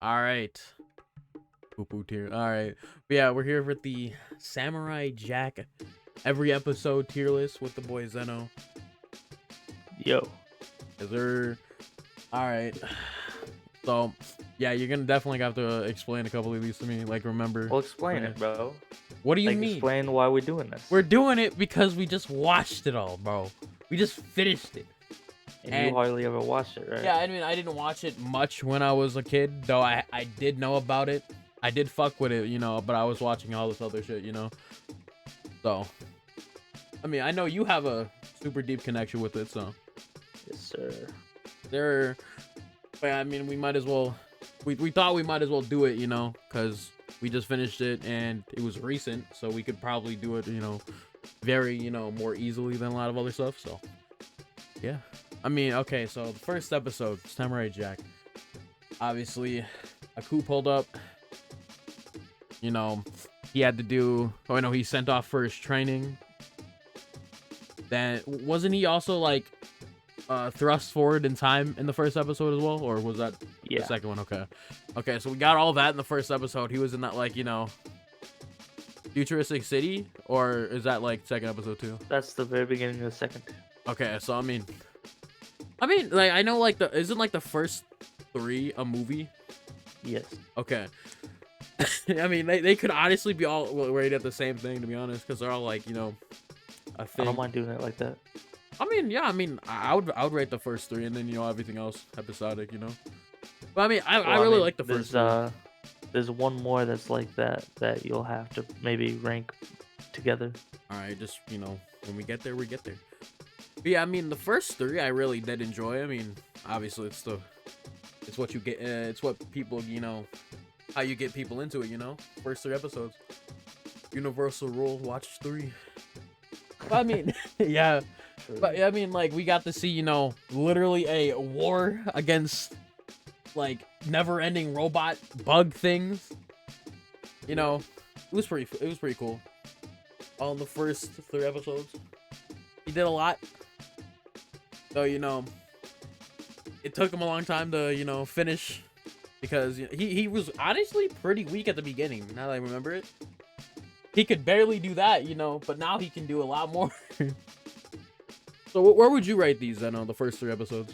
All right. Poo poo tier. All right. But yeah, we're here with the Samurai Jack every episode tier list with the boy Zennou. Yo, Is there? All right. So, yeah, you're gonna definitely have to explain a couple of these to me. Like, remember? well, explain Yeah. it, bro. What do you Like, mean? explain why we're doing this. We're doing it because we just watched it all, bro. We just finished it. and you hardly ever watched it, right? Yeah, I mean, I didn't watch it much when I was a kid, though I did know about it. I did fuck with it, but I was watching all this other shit, So, I mean, I know you have a super deep connection with it, so. Yes, sir. But I mean, we might as well, we thought we might as well do it, because we just finished it and it was recent, so we could probably do it, very, more easily than a lot of other stuff, so. Yeah. I mean, okay, so the first episode, Samurai Jack. Obviously, a coup pulled up. He had to do... Oh, no, he sent off for his training. Then, wasn't he also, like, thrust forward in time in the first episode as well? Or was that the second one? Okay. Okay, so we got all that in the first episode. He was in that, like, futuristic city? Or is that, like, second episode too? That's the very beginning of the second. Okay, so, I mean, like, I know, like, isn't, like, the first 3 a movie? Yes. Okay. I mean, they could honestly be all rated at the same thing, to be honest, because they're all, like, a thing. I don't mind doing it like that. I mean, yeah, I would rate the first 3, and then, everything else episodic, But, I mean, I really like the first 3. There's one more that's like that you'll have to maybe rank together. Alright, just, when we get there, we get there. But yeah, I mean, the first 3 I really did enjoy. I mean, obviously it's what you get, it's what people, how you get people into it, First 3 episodes. Universal rule, watch 3. But, I mean, yeah. But I mean, like, we got to see, literally a war against, like, never-ending robot bug things. It was pretty cool. All in the first 3 episodes. He did a lot. So, it took him a long time to, finish, because he was honestly pretty weak at the beginning, now that I remember it. He could barely do that, but now he can do a lot more. So where would you rate these then, on the first 3 episodes?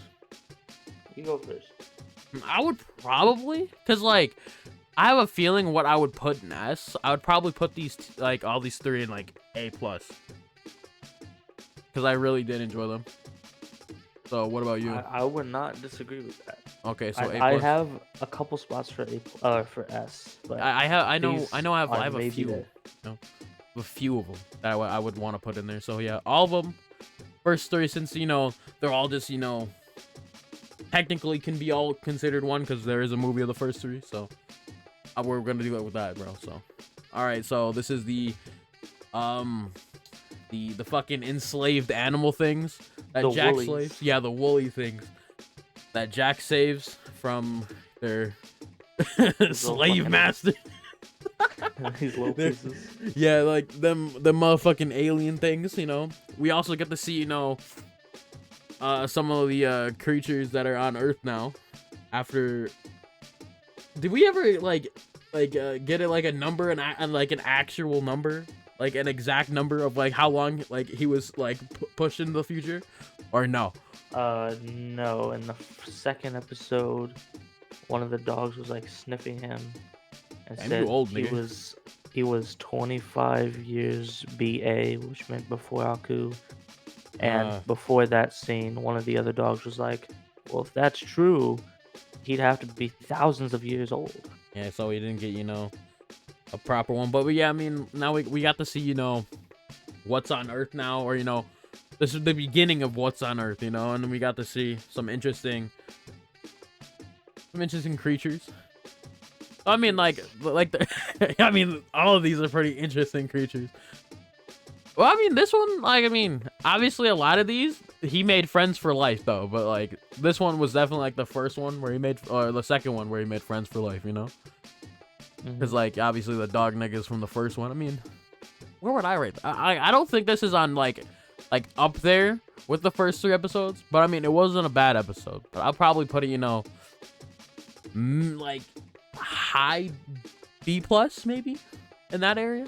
You go first. I would probably, because, like, I have a feeling what I would put in S. I would probably put these, like, all these 3 in, like, A+. Because I really did enjoy them. So what about you? I would not disagree with that. Okay, so A+. I have a couple spots for for S, but I know I have a few. there. A few of them that I would want to put in there. So yeah, all of them. First 3, since they're all just technically can be all considered one, because there is a movie of the first 3. So we're gonna do it with that, bro. So all right, so this is the fucking enslaved animal things that The Jack woolies. slaves. Yeah, the woolly things that Jack saves from their slave fucking- master. These little pieces. Yeah, like them motherfucking alien things, We also get to see, some of the creatures that are on Earth now. After, did we ever get it like a number and like an actual number, like an exact number of like how long like he was like pushed into the future, or no? No. In the second episode, one of the dogs was like sniffing him and Damn, said you old he nigga. was 25 years BA, which meant before Aku. And before that scene, one of the other dogs was like, "Well, if that's true, he'd have to be thousands of years old." Yeah, so we didn't get a proper one, but yeah, I mean, now we got to see what's on Earth now, or this is the beginning of what's on Earth, and then we got to see some interesting creatures. I mean, I mean, all of these are pretty interesting creatures. Well, I mean, this one, obviously a lot of these, he made friends for life, though. But, like, this one was definitely, like, the first one where he made, or the second one where he made friends for life, Because, like, obviously the dog niggas from the first one. I mean, where would I rate that? I don't think this is on, like up there with the first 3 episodes. But, I mean, it wasn't a bad episode. But I'll probably put it, like, high B plus maybe in that area.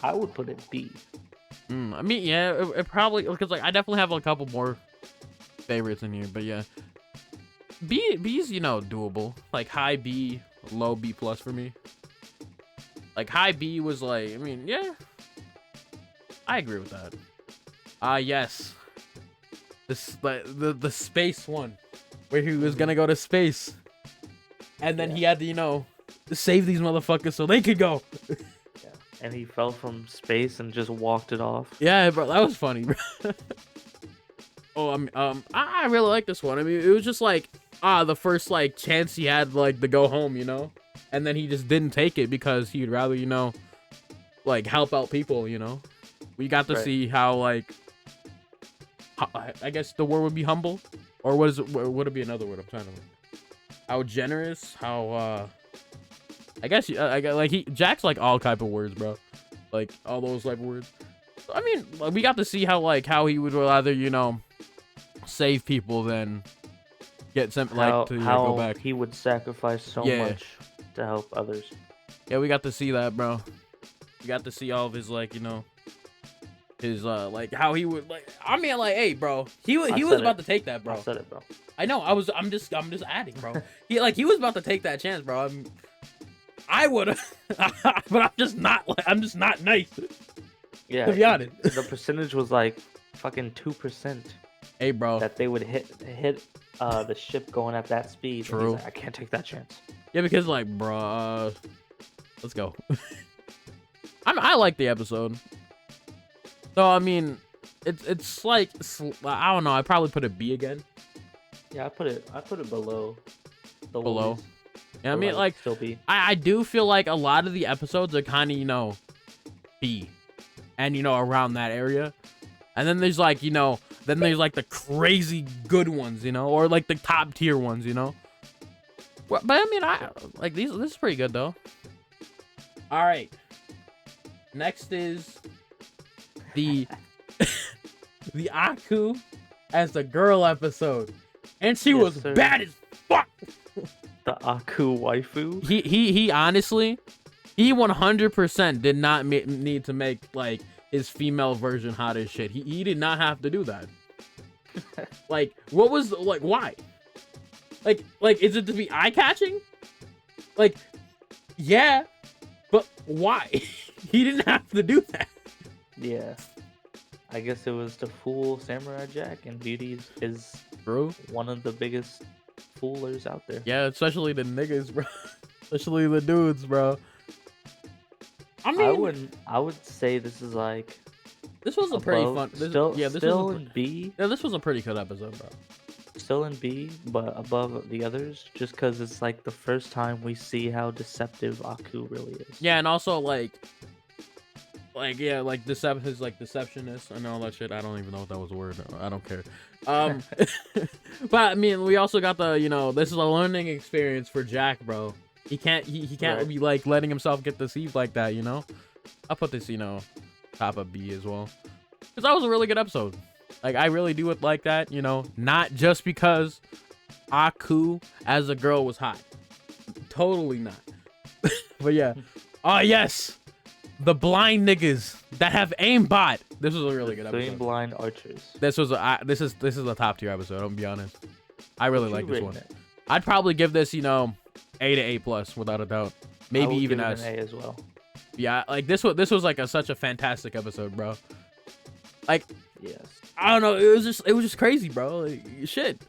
I would put it B. I mean, yeah, it probably, because like I definitely have a couple more favorites in here, but yeah, B's doable. Like high B, low B plus for me. Like high B was like, I mean, yeah, I agree with that. Yes, this the space one, where he was gonna go to space, and then he had to save these motherfuckers so they could go. And he fell from space and just walked it off. Yeah, bro, that was funny, bro. I really like this one. I mean, it was just like the first like chance he had like to go home, and then he just didn't take it because he'd rather like help out people. We got to see how like I guess the word would be humble, or would it be another word? I'm trying to. How generous? How I guess like Jack's like all type of words, bro. Like all those type of words. I mean, like, we got to see how he would rather save people than get some like to go back. He would sacrifice so much to help others. Yeah, we got to see that, bro. We got to see all of his like his like how he would like. I mean, like, hey, bro, he was about to take that, bro. I said it, bro. I know. I'm just adding, bro. He was about to take that chance, bro. I would have, but I'm just not nice. Yeah, to be honest. The percentage was like fucking 2%. Hey, bro, that they would hit the ship going at that speed. True. And he's like, I can't take that chance. Yeah, because like, bro, let's go. I like the episode. So I mean, it's like I don't know. I probably put a B again. Yeah, I put it below. Below. Yeah, I mean, like still B. I do feel like a lot of the episodes are kind of B, and around that area, and then there's like then there's like the crazy good ones, or like the top tier ones, But I mean, I like these. This is pretty good though. All right. Next is the the Aku as a girl episode, and she was bad as fuck. The Aku waifu. He honestly, he 100% did not need to make like his female version hot as shit. He did not have to do that. Like, what was like why? Like is it to be eye catching? Like, yeah, but why? He didn't have to do that. Yeah, I guess it was to fool Samurai Jack, and Beauty is True. One of the biggest foolers out there. Yeah, especially the niggas, bro. Especially the dudes, bro. I mean, I would say this is like. This was a pretty fun. Still in B. Yeah, this was a pretty good episode, bro. Still in B, but above the others, just because it's like the first time we see how deceptive Aku really is. Yeah, and also like deceptionist and all that shit. I don't even know if that was a word. I don't care. But I mean, we also got the this is a learning experience for Jack, bro. He can't be like letting himself get deceived like that. I'll put this top of B as well, because that was a really good episode. Like, I really do it like that, not just because Aku as a girl was hot. Totally not. But yeah. Oh, yes. The blind niggas that have aimbot. This was a really good episode. 3 blind archers. This is a top tier episode, I'm gonna be honest. I really like this one. I'd probably give this, A to A plus without a doubt. Maybe even S. An A as well. Yeah, like this was like such a fantastic episode, bro. Like, yes. I don't know. It was just crazy, bro. Like, shit.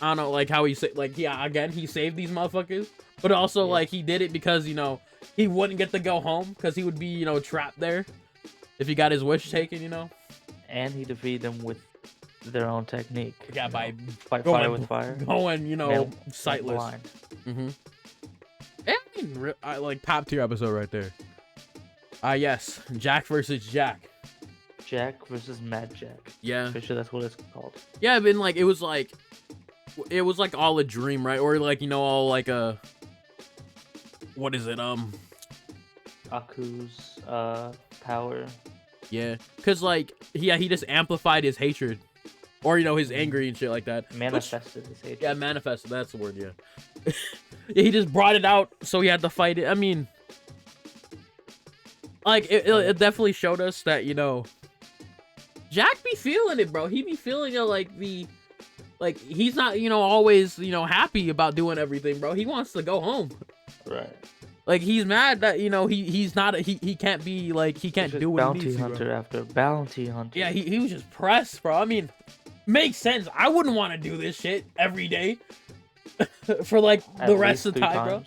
I don't know, like how he said, like, yeah, again, he saved these motherfuckers, but also like he did it because he wouldn't get to go home because he would be trapped there if he got his wish taken, And he defeated them with their own technique. Yeah, by fight fire with fire. Going, sightless. Mm-hmm. I mean, I like top tier episode right there. Yes, Jack versus Jack. Jack versus Mad Jack. Yeah. Pretty sure that's what it's called. Yeah, but like it was like all a dream, right? Or like all like a what is it? Aku's power. Yeah, cause like he just amplified his hatred, or his angry and shit like that. Manifested his hatred. Yeah, manifested. That's the word. Yeah. Yeah, he just brought it out, so he had to fight it. I mean, like it definitely showed us that Jack be feeling it, bro. He be feeling it, like he's not always happy about doing everything, bro. He wants to go home. Right. Like he's mad that he's not he can't be like he can't do what he needs to, bounty hunter bro. after bounty hunter. Yeah, he was just pressed, bro. I mean, makes sense. I wouldn't want to do this shit every day for like the rest of the time, bro.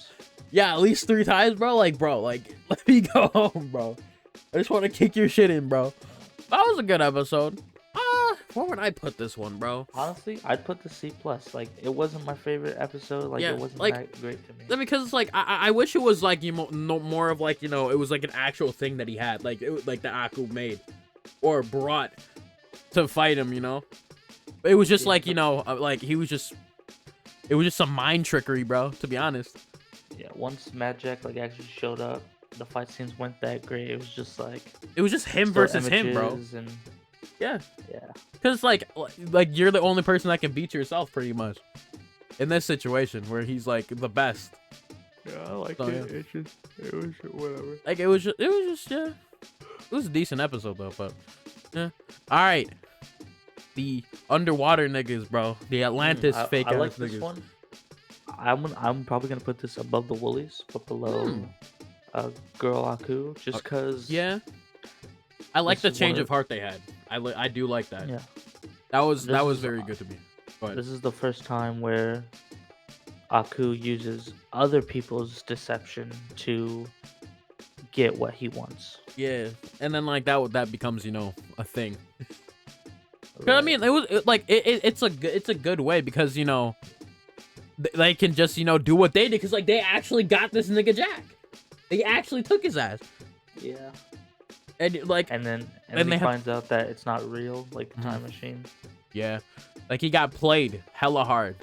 Yeah, at least 3 times, bro. Like, bro, like let me go home, bro. I just want to kick your shit in, bro. That was a good episode. Where would I put this one, bro? Honestly, I'd put the C+. Like, it wasn't my favorite episode. Like, it wasn't that great to me. Because it's like I wish it was like more of like it was like an actual thing that he had, like like the Aku made or brought to fight him. It was just like like he was just. It was just some mind trickery, bro. To be honest. Yeah. Once Mad Jack like actually showed up, the fight scenes weren't that great. It was just like. It was just him versus him, bro. And... Yeah. Yeah. Because like you're the only person that can beat yourself, pretty much, in this situation where he's like the best. Yeah, I like it. Yeah. It was whatever. Like it was just yeah. It was a decent episode though, but yeah. All right. The underwater niggas, bro. The Atlantis fake ass like niggas. This one. I'm probably gonna put this above the Woolies, but below Girl Aku, just cause. Yeah. I like the change of heart they had. I do like that. Yeah. That was very good to me. This is the first time where Aku uses other people's deception to get what he wants. Yeah, and then like that becomes a thing. Right. I mean, it's a good way because they can just do what they did because like they actually got this nigga Jack. They actually took his ass. Yeah. And like and then he finds out that it's not real, like the time machine. Yeah, like he got played hella hard.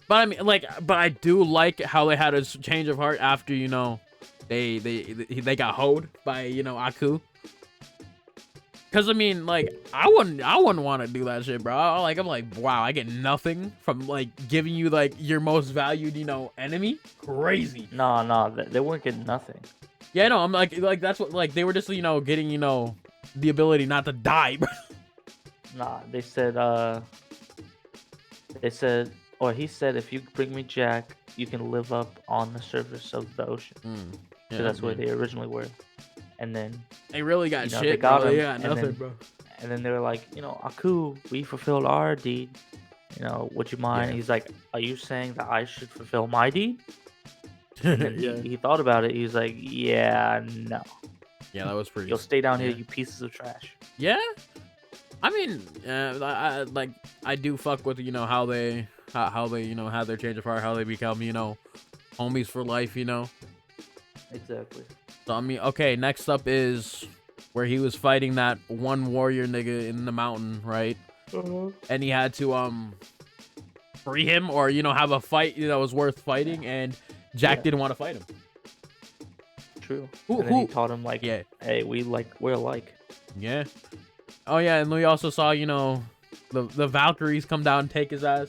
But I mean, but I do like how they had a change of heart after they got hoed by Aku. Cause I mean, like I wouldn't want to do that shit, bro. I'm like, wow, I get nothing from like giving you like your most valued enemy. Crazy. No, they weren't getting nothing. Yeah, no, I'm like that's what they were just getting the ability not to die, bro. Nah, he said he said if you bring me Jack, you can live up on the surface of the ocean. Yeah, that's where they originally were. And then they really got shit. They got him, yeah, nothing, bro. And then they were like, Aku, we fulfilled our deed. Would you mind? Yeah. He's like, are you saying that I should fulfill my deed? And then he thought about it. He's like, yeah, no. Yeah, that was pretty. You'll stay down here, you pieces of trash. Yeah. I mean, I do fuck with how they have their change of heart, how they become homies for life. Exactly. So I mean, okay. Next up is where he was fighting that one warrior nigga in the mountain, right? And he had to free him or have a fight that was worth fighting, and Jack didn't want to fight him. True. And then he taught him hey, we're alike. Yeah. Oh yeah, and we also saw the Valkyries come down and take his ass.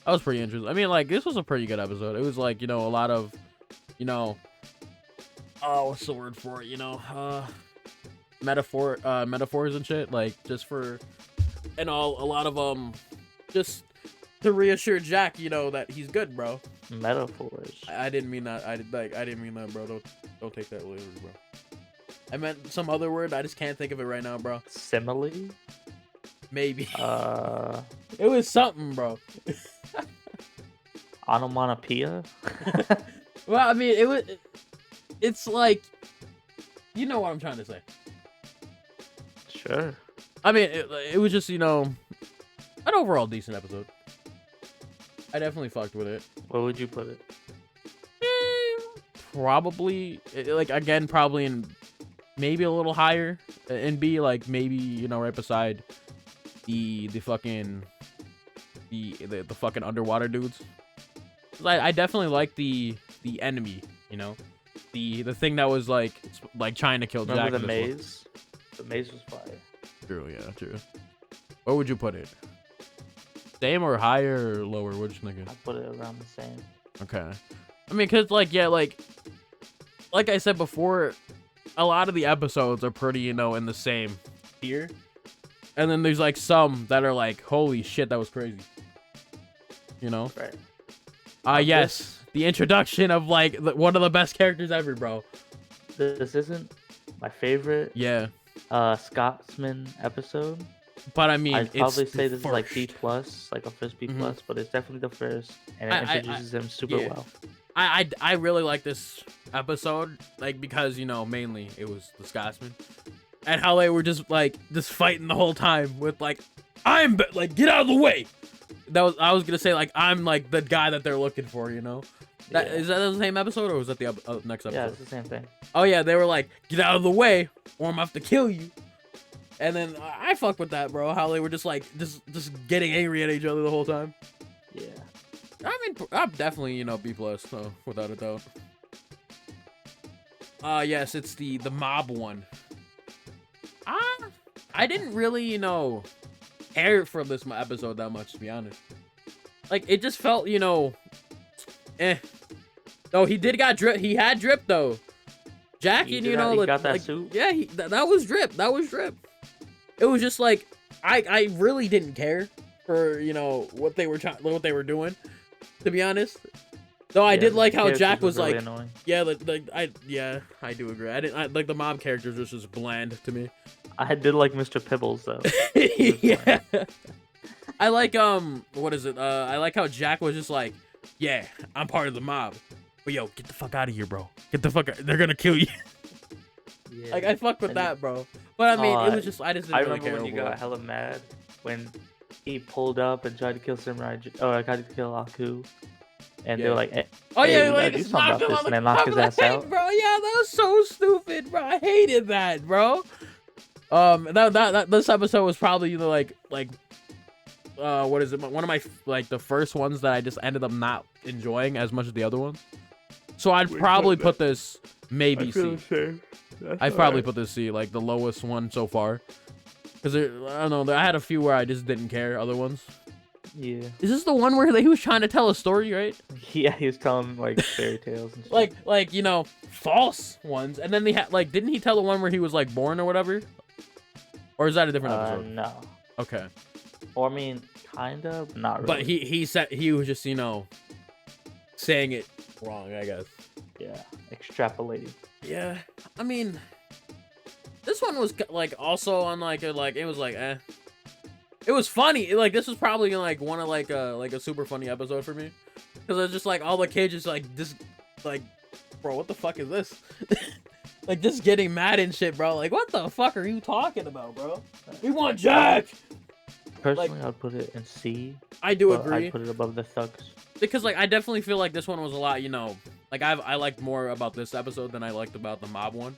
That was pretty interesting. I mean, like this was a pretty good episode. It was like a lot of what's the word for it? Metaphors and shit. Like just for a lot of just to reassure Jack, that he's good, bro. Metaphors. I didn't mean that. I didn't mean that, bro. Don't take that literally, bro. I meant some other word. I just can't think of it right now, bro. Simile? Maybe. It was something, bro. Onomatopoeia? Well, I mean, it's like, you know what I'm trying to say. Sure. I mean, it was just, an overall decent episode. I definitely fucked with it. Where would you put it? Probably, again, probably in maybe a little higher in B, like maybe, right beside the fucking underwater dudes. I definitely like the enemy, the thing that was like trying to kill Jack. Remember the maze? The maze was fire. True, yeah, true. Where would you put it? Same or higher or lower? Which nigga? I put it around the same. Okay. I mean, cause like yeah, like I said before, a lot of the episodes are pretty, you know, in the same tier. And then there's like some that are like, holy shit, that was crazy. You know? Right. Yes. The introduction of like one of the best characters ever, bro. This isn't my favorite Yeah. Scotsman episode. But I mean, I'd probably say this is like first. B plus, like a first B Mhm. plus, but it's definitely the first, and it introduces him super yeah. well. I really like this episode, like because you know mainly it was the Scotsman, and how they were just fighting the whole time with like, like get out of the way. I was gonna say like I'm like the guy that they're looking for, you know. Is that the same episode or was that the next episode? Yeah, it's the same thing. Oh yeah, they were like, get out of the way or I'm gonna have to kill you. And then I fuck with that, bro. How they were just like just getting angry at each other the whole time. Yeah. I mean, I'm definitely, you know, B plus, though, without a doubt. Yes, it's the mob one. I didn't really, you know, care for this episode that much, to be honest. Like, it just felt, you know, eh. Though he had drip, though. Jackie, you know, he got that like, suit? yeah, that was drip. That was drip. It was just like, I really didn't care for, you know, what they were doing. To be honest, though, I did like how Jack was really like, annoying. I do agree. I like the mob characters was just bland to me. I did like Mr. Pibbles though. Yeah, I like what is it? I like how Jack was just like, yeah, I'm part of the mob, but yo, get the fuck out of here, bro. Get the fuck out. They're gonna kill you. Yeah. Like I fucked with that, bro. But I mean, it was just I just didn't really care. I remember when you got hella mad when he pulled up and tried to kill Samurai, or tried to kill Aku, and they were like, hey, "Oh yeah, like, do something about this," and they knocked his ass out. Bro, yeah, that was so stupid, bro. I hated that, bro. This episode was probably, you know, like, what is it? One of my the first ones that I just ended up not enjoying as much as the other ones. So I'd probably put this maybe C. I'd probably put this C, like the lowest one so far. Because I don't know, I had a few where I just didn't care. Other ones. Yeah. Is this the one where he was trying to tell a story, right? Yeah, he was telling like fairy tales and shit. like you know, false ones. And then they had like, didn't he tell the one where he was like born or whatever? Or is that a different episode? No. Okay. Or I mean, kind of, not really. But he said he was just, you know, saying it wrong, I guess. Yeah, extrapolating. Yeah, I mean, this one was like also on like it was like it was funny. Like this was probably like one of like a super funny episode for me, because it's just like all the kids just like this, like, bro, what the fuck is this? Like just getting mad and shit, bro. Like what the fuck are you talking about, bro? We want Jack. Personally, I'd put it in C. I do agree. I'd put it above the thugs. Because like I definitely feel like this one was a lot, you know, like I liked more about this episode than I liked about the mob one.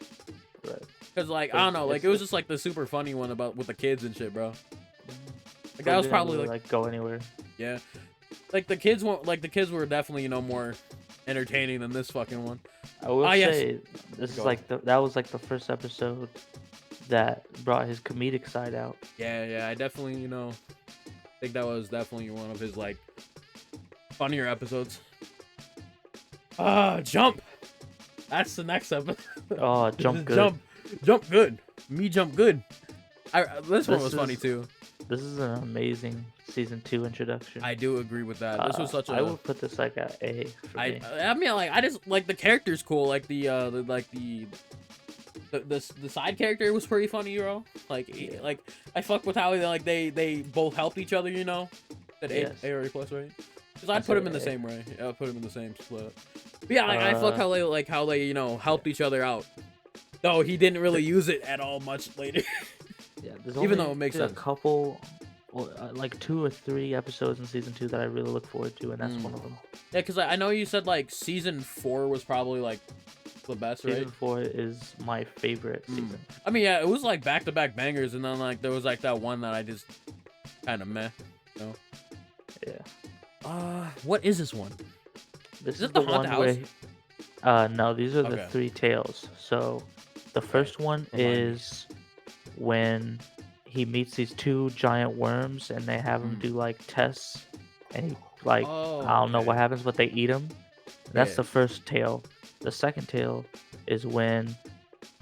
Right. Because like I don't know, like it was just like the super funny one about with the kids and shit, bro. Like that was probably like go anywhere. Yeah. Like the kids were definitely, you know, more entertaining than this fucking one. I will say this is like that was like the first episode that brought his comedic side out. Yeah, I definitely, you know, think that was definitely one of his like funnier episodes. Jump. That's the next episode. Oh, jump good. Jump good. Me jump good. This one was funny too. This is an amazing season 2 introduction. I do agree with that. This was such a. I would put this like at A. I mean, like I just like the character's cool. Like the side character was pretty funny, bro. Like like I fuck with how they both help each other. You know, that A or A plus, right? Because I'd put him in the same way. I would put him in the same split. But yeah, like, I fuck how they you know helped each other out. Though he didn't really use it at all much later. Yeah, there's even though it makes sense. A couple, like 2 or 3 episodes in season 2 that I really look forward to, and that's one of them. Yeah, because I know you said like season 4 was probably like the best, right? Season 4 is my favorite season. I mean, yeah, it was like back-to-back bangers, and then like there was like that one that I just kind of meh. You know? Yeah. What is this one? This is the haunted house? No, these are the 3 tales. So the first one is when he meets these 2 giant worms and they have him do like tests, and he like I don't know what happens, but they eat him, That's Yeah. the first tale. The second tale is when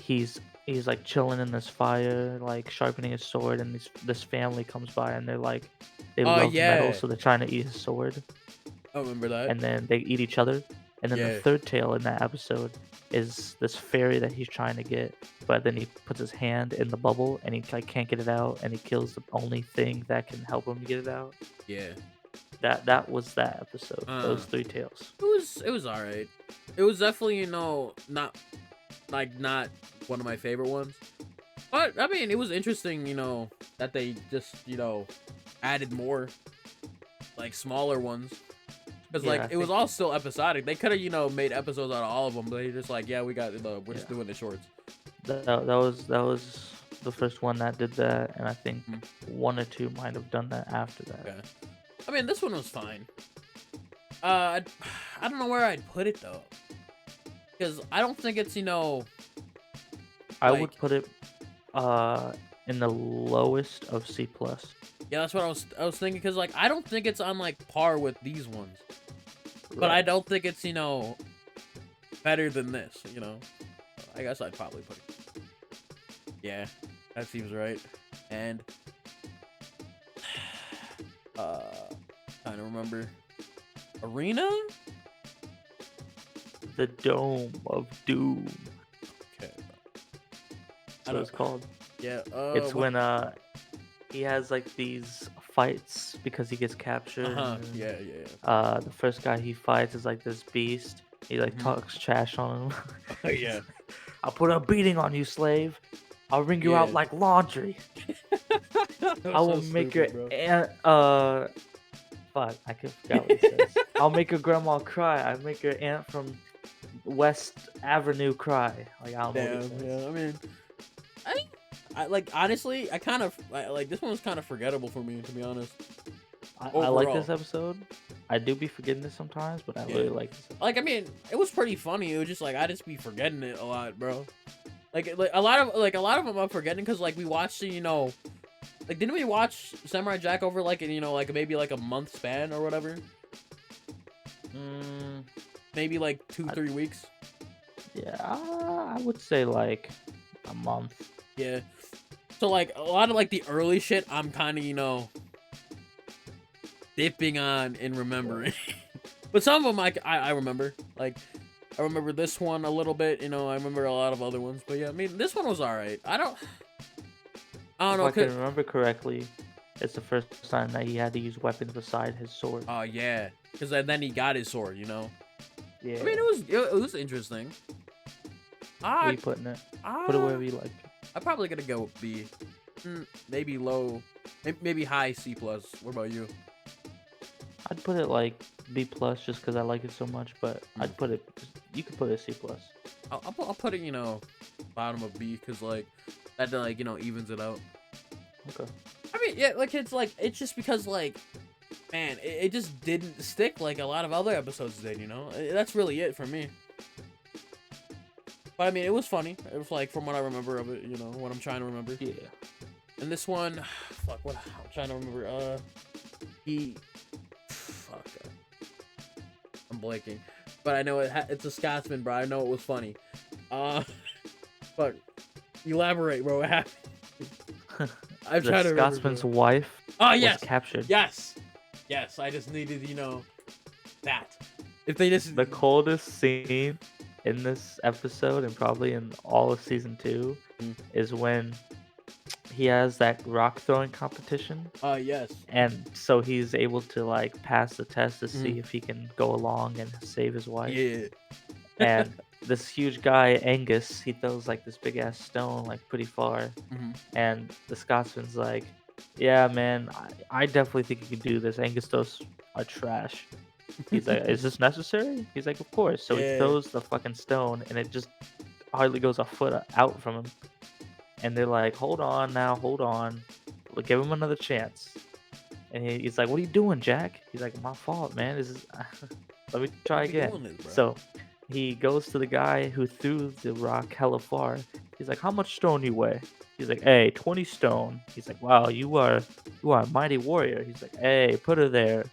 he's he's like chilling in this fire, like sharpening his sword, and this family comes by and they're like they Oh love metal, yeah. so they're trying to eat his sword, I remember that. and then they eat each other. And then the Yeah. third tale in that episode is this fairy that he's trying to get, but then he puts his hand in the bubble and he like can't get it out, and he kills the only thing that can help him get it out. Yeah. That was that episode. Uh, Those three tales. it was all right. It was definitely not not one of my favorite ones. But I mean, it was interesting, that they just, added more like smaller ones. Because Yeah, like I it was think all still episodic. They could have, made episodes out of all of them, but they just like, yeah, we're just yeah. doing the shorts. That was the first one that did that, and I think Mhm. one or two might have done that after that. Okay. I mean, this one was fine. I don't know where I'd put it though, because I don't think it's, I like, would put it in the lowest of C plus. yeah, that's what I was thinking, because like I don't think it's on like par with these ones, but I Right. don't think it's, better than this. I guess I'd probably put it. Yeah, that seems right. And uh, trying to remember, Arena. The Dome of Doom. Okay. That's I what don't. it's called. Yeah. It's What? when he has like these fights because he gets captured. Uh-huh. And Yeah. Yeah. the first guy he fights is like this beast. He like Mhm. talks trash on him. Oh yeah. I'll put a beating on you, slave. I'll wring you out Yeah. like laundry. That I was will so make your stupid, bro. aunt fuck, I forgot what he says. I'll make your grandma cry. I make your aunt from West Avenue cry. Like I don't know what he Damn. says. Yeah. I mean, I, I like honestly, I kind of like this one was kind of forgettable for me, to be honest. I like this Overall. episode. I do be forgetting this sometimes, but I Yeah. really like this episode. Like I mean, it was pretty funny. It was just like I just be forgetting it a lot, bro. Like a lot of them I'm forgetting because like we watched it, like didn't we watch Samurai Jack over like like maybe like a month span or whatever? Mm, Maybe like I, 2-3 weeks. yeah, I would say like a month. Yeah. So like a lot of like the early shit, I'm kind of dipping on and remembering. But some of them I remember. Like I remember this one a little bit. I remember a lot of other ones. But yeah, I mean this one was alright. I don't If know. I can remember correctly, it's the first time that he had to use weapons beside his sword. Oh yeah, because then he got his sword. Yeah. I mean it was interesting. Where I you putting it? Put it wherever you like. I'm probably gonna go with B. Maybe low, maybe high C plus. What about you? I'd put it like B plus just because I like it so much, but I'd put it. You could put it C plus. I'll put it bottom of B because like that like evens it out. Okay. I mean yeah, like it's just because like man it just didn't stick like a lot of other episodes did. That's really it for me. But I mean it was funny. It was like from what I remember of it. What I'm trying to remember. Yeah. And this one, fuck, what I'm trying to remember. Fuck, I'm blanking, but I know it's a Scotsman, bro. I know it was funny. But elaborate, bro. What happened? I'm trying to The remember. Scotsman's Bro. wife Oh was yes, captured. yes. I just needed, that. If they just The coldest scene in this episode and probably in all of season 2 Mm. is when he has that rock throwing competition, yes. and so he's able to like pass the test to see Mhm. if he can go along and save his wife. Yeah. And this huge guy Angus, he throws like this big ass stone like pretty far, Mhm. and the Scotsman's like, yeah man, I definitely think you can do this. Angus throws are trash. He's like, is this necessary? He's like, of course. So he Yeah. throws the fucking stone and it just hardly goes a foot out from him. And they're like, hold on now, hold on. We'll give him another chance. And he's like, what are you doing, Jack? He's like, my fault, man. This is let me try Why we again. doing this, bro? So he goes to the guy who threw the rock hella far to He's like, how much stone you weigh? He's like, hey, 20 stone. He's like, wow, you are a mighty warrior. He's like, hey, put her there.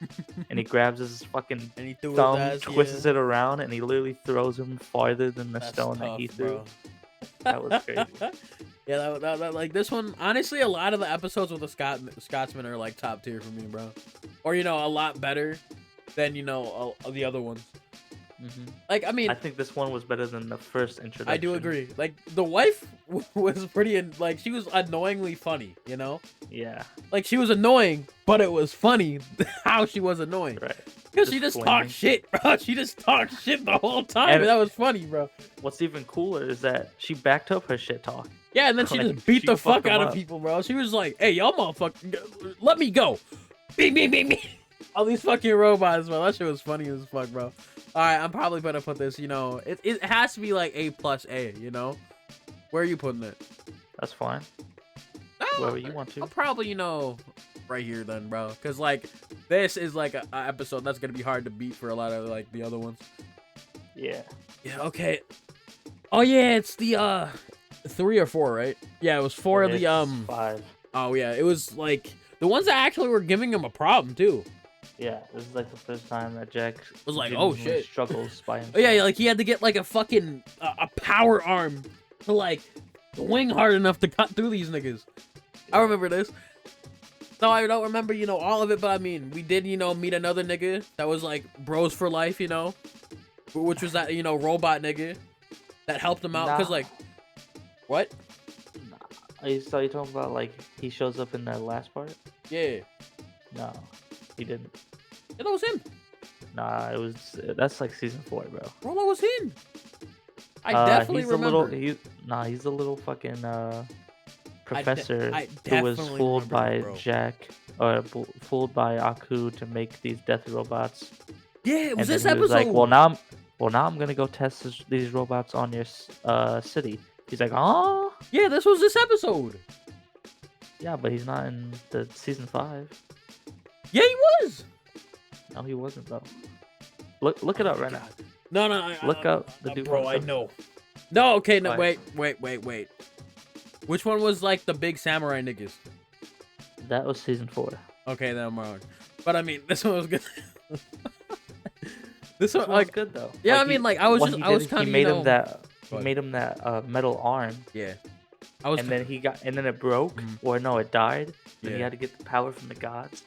And he grabs his fucking And he threw his thumb, ass, twists yeah. it around, and he literally throws him farther than the That's stone that tough, he threw. bro. That was crazy. Yeah, that like this one. Honestly, a lot of the episodes with the Scotsman are like top tier for me, bro. Or a lot better than the other ones. Like I mean, I think this one was better than the first introduction. I do agree. Like the wife was pretty, like she was annoyingly funny. Yeah. Like she was annoying, but it was funny how she was annoying. Right. Because she just flaming. talked shit, bro. She just talked shit the whole time. And that was funny, bro. What's even cooler is that she backed up her shit talk. Yeah, and then she Like, just beat she the fuck fucked 'em out of up. people, bro. She was like, hey, y'all motherfucker, let me go. Beep, beep, beep, beep. All these fucking robots, bro. That shit was funny as fuck, bro. Alright, I'm probably gonna put this, it has to be like A+A, Where are you putting it? That's fine. Wherever you want to. I'll probably, right here then, bro. Because, like, this is, like, a episode that's going to be hard to beat for a lot of, like, the other ones. Yeah. Yeah, okay. Oh, yeah, it's the, 3 or 4, right? Yeah, it was 4 of the, 5. Oh, yeah, it was, like, the ones that actually were giving him a problem, too. Yeah, this is, like, the first time that Jack was like, oh, shit. struggles by himself. Oh, yeah, like, he had to get, like, a fucking, a power arm to, like, swing hard enough to cut through these niggas. I remember this. No, I don't remember, all of it, but I mean, we did, meet another nigga that was like bros for life, which was that, robot nigga that helped him out. Cause like, what? Nah. So you talking about like he shows up in that last part? Yeah. No, he didn't. Yeah, that was him. Nah, that's like season 4, bro. Bro, that was him. I definitely remember. He's a little fucking professor I who was definitely fooled remember, by bro. Jack, or fooled by Aku to make these death robots. Yeah, it was And this then he was episode. like, well now I'm gonna go test these robots on your city. He's like, oh. Yeah, this was this episode. Yeah, but he's not in the season 5. Yeah, he was. No, he wasn't though. Look it up right now. No. Look up the dude. Bro, I know. No, okay, no, Right. wait. Which one was like the big samurai niggas? That was season 4. Okay, then I'm wrong. But I mean, this one was good. This This one, was like, good though. yeah, Like, I mean, like, I was kind of, he made him that. He What? made him that metal arm, Yeah. I was. and then it broke, or no, it died. Then he Yeah. had to get the power from the gods.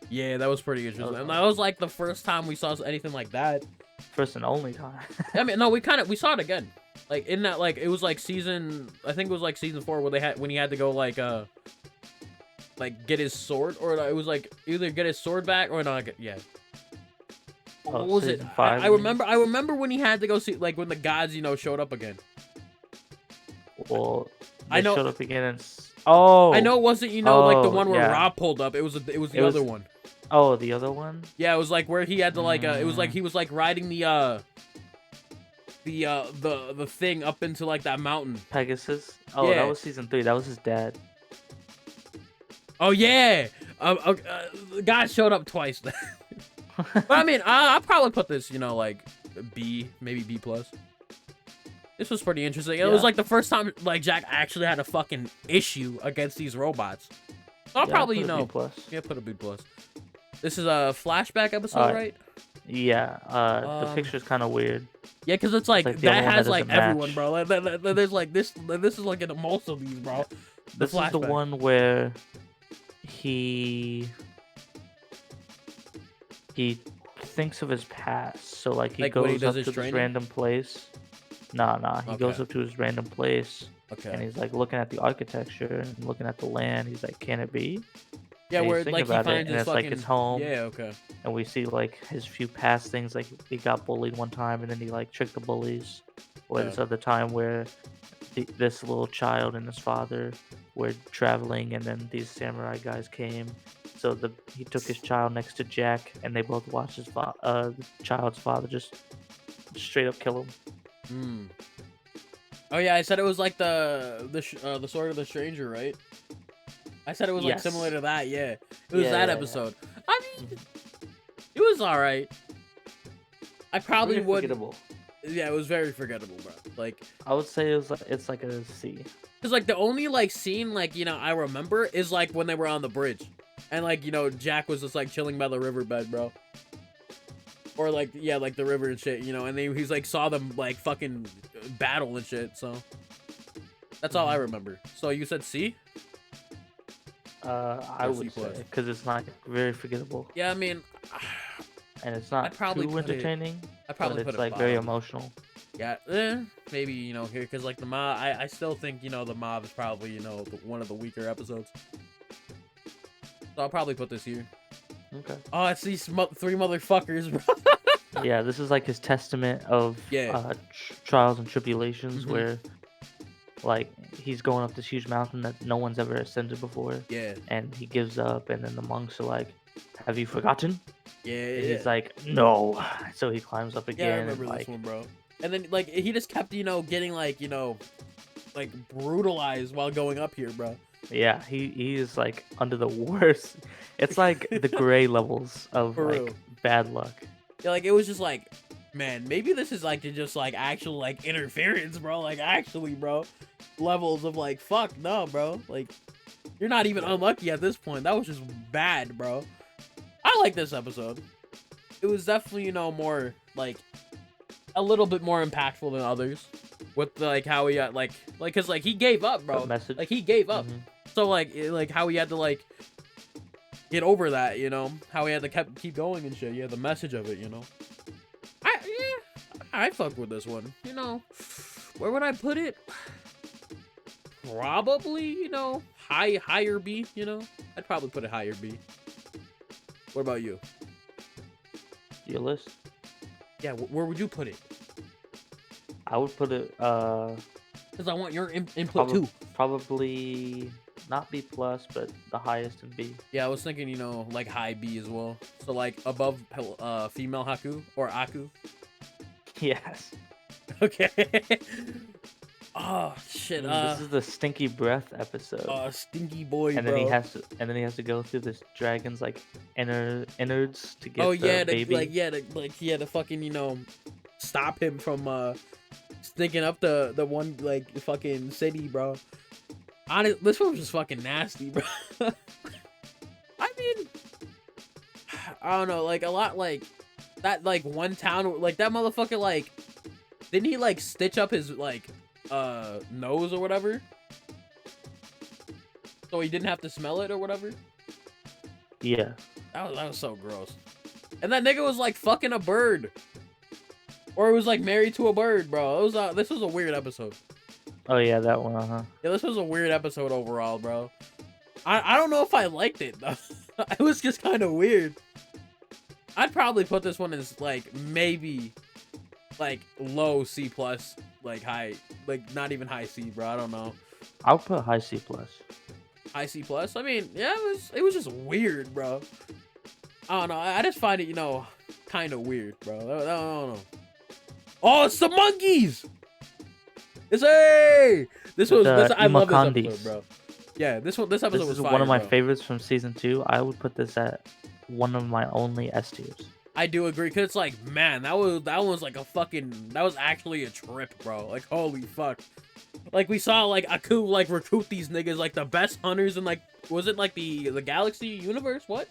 Yeah, that was pretty interesting. was And that was like the first time we saw anything like that. First and only time. I mean, no, we saw it again. Like in that, like it was like I think it was like season 4 where when he had to go like get his sword, or it was like either get his sword back or not. Yeah. What was it? Season 5, I remember when he had to go see, like, when the gods, showed up again. Well, I know- showed up again and I know it wasn't, like the Oh, one where yeah. Rob pulled up. It was the was- other one. Oh, the other one. Yeah, it was like where he had to like it was like he was like riding the thing up into like that mountain. Pegasus. Oh, Yeah. that was season 3. That was his dad. Oh yeah. The guy showed up twice. But I mean, I'll probably put this, like B, maybe B+. This was pretty interesting. It was Yeah. like the first time like Jack actually had a fucking issue against these robots. So I'll Yeah, probably, put a B+. yeah, put a B+. This is a flashback episode, right? Yeah. The picture's kind of weird. Yeah, because it's like like the that other one has that like doesn't everyone, match. bro. Like, there's like this is like in most of these, bro. This is the flashback. one where he thinks of his past. So like he Like when he goes does up his to this training? random place. Nah. He goes Okay. up to his random place Okay. and he's like looking at the architecture and looking at the land. He's like, can it be? Yeah, and he's where thinking like he about it, finds and his it's like fucking his home. Yeah, okay. And we see like his few past things, like he got bullied one time and then he like tricked the bullies. Or Yeah. this other time where this little child and his father were traveling and then these samurai guys came. So he took his child next to Jack and they both watched the child's father just straight up kill him. Hmm. Oh yeah, I said it was like the Sword of the Stranger, right? I said it was like Yes. similar to that. Yeah, it was Yeah, that yeah, episode. I mean, it was all right. I probably Very would. forgettable. Yeah, it was very forgettable, bro. Like, I would say it's like a C. cause like the only like scene like I remember is like when they were on the bridge, and like Jack was just like chilling by the riverbed, bro. Or like yeah, like the river and shit, and he's like saw them like fucking battle and shit. So that's all I remember. So you said C? I Or C would say plus? because it's not very forgettable, Yeah, I mean, and it's I'd not probably too put it. entertaining, I'd but probably put it's it like very bottom. emotional. Yeah, maybe here because like the mob. I still think the mob is probably one of the weaker episodes. So I'll probably put this here. Okay. Oh, it's these three motherfuckers, bro. Yeah, this is like his testament of Yeah. trials and tribulations, Mhm. where like he's going up this huge mountain that no one's ever ascended before, Yeah. and he gives up, and then the monks are like, "Have you forgotten?" Yeah. And Yeah. he's like, "No." So he climbs up Yeah, I again, remember and this like, one, bro. And then like he just kept getting like like brutalized while going up here, bro. yeah, he is like under the worst. It's like the gray levels of For real. like bad luck. Yeah, like it was just like, man, maybe this is like just like actual like interference, bro. Like actually, bro, levels of like fuck no, bro. Like you're not even unlucky at this point. That was just bad, bro. I like this episode. It was definitely more like a little bit more impactful than others. With like how he got like cause like he gave up, bro. Message. Like he gave up. Mhm. So like how he had to like get over that, how he had to keep going and shit. Yeah, the message of it, I fuck with this one. Where would I put it? Probably, higher B. I'd probably put it higher B. What about you? Your list. Yeah, where would you put it? I would put it Because I want your input too. probably not B plus, but the highest in B. Yeah, I was thinking, like high B as well. So like above female Haku or Aku. Yes. Okay. Oh shit. This is the stinky breath episode. Stinky boy, and bro. then he has to go through this dragon's like innards to get yeah, the baby. to fucking stop him from stinking up the one like fucking city, bro. This one was just fucking nasty, bro. I mean, I don't know, like a lot like that, like one town, like that motherfucker, like didn't he like stitch up his like nose or whatever, so he didn't have to smell it or whatever? Yeah. That was so gross. And that nigga was like fucking a bird, or it was like married to a bird, bro. This was a weird episode. Oh yeah, that one. Yeah, this was a weird episode overall, bro. I don't know if I liked it though. It was just kind of weird. I'd probably put this one as like maybe like low C plus, like high, like not even high C, bro. I don't know. I'll put high C plus. High C plus. I mean, yeah, it was just weird, bro. I don't know. I just find it, kind of weird, bro. I don't know. Oh, it's the monkeys. This was I love this episode, bro. Yeah, this episode was fire, one of my bro. favorites from season 2. I would put this at one of my only S tiers. I do agree, cause it's like, man, that was like that was actually a trip, bro. Like holy fuck. Like we saw like Aku like recruit these niggas like the best hunters in like, was it like the galaxy universe? What,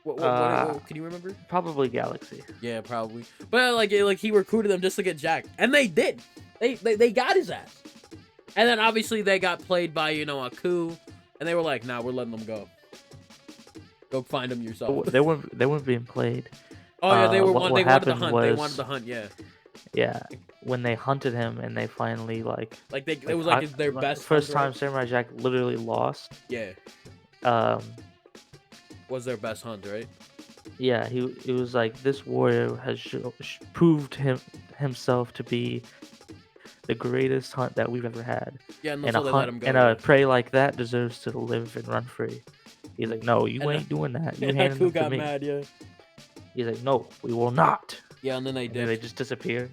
can you remember? Probably Galaxy. Yeah, probably. But like he recruited them just to get Jack, and they did. They got his ass. And then obviously they got played by Aku, and they were like, nah, we're letting them go. Go find them yourself. They weren't being played. Oh yeah, they were what they wanted to hunt. was, They wanted to hunt. Yeah. Yeah, when they hunted him and they finally it was like their best first hunt, time Samurai Jack literally lost. Yeah. Was their best hunt, right? Yeah, it was like this warrior has proved himself to be the greatest hunt that we've ever had. Yeah, and so they let him go. And a prey like that deserves to live and run free. He's like, no, you ain't doing that. You handed him to me. Mad, yeah. He's like, no, we will not. Yeah, and then they did. They just disappear.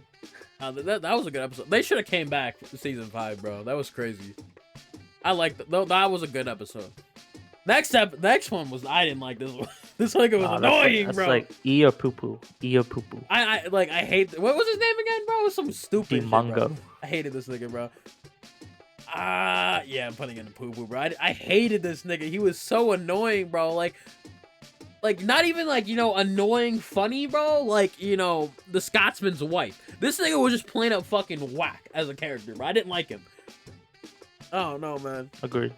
That was a good episode. They should have came back to season 5, bro. That was crazy. I liked that. That was a good episode. Next one was I didn't like this one. This nigga was annoying, that's bro. like E or poo poo. E or poo poo. I hate. What was his name again, bro? Some stupid shit, bro. Dimongo. I hated this nigga, bro. Yeah, I'm putting in the poo poo, bro. I hated this nigga. He was so annoying, bro. Like not even like, you know, annoying funny, bro. Like, you know, the Scotsman's wife. This nigga was just plain up fucking whack as a character, bro. I didn't like him. Oh no, man. Agreed.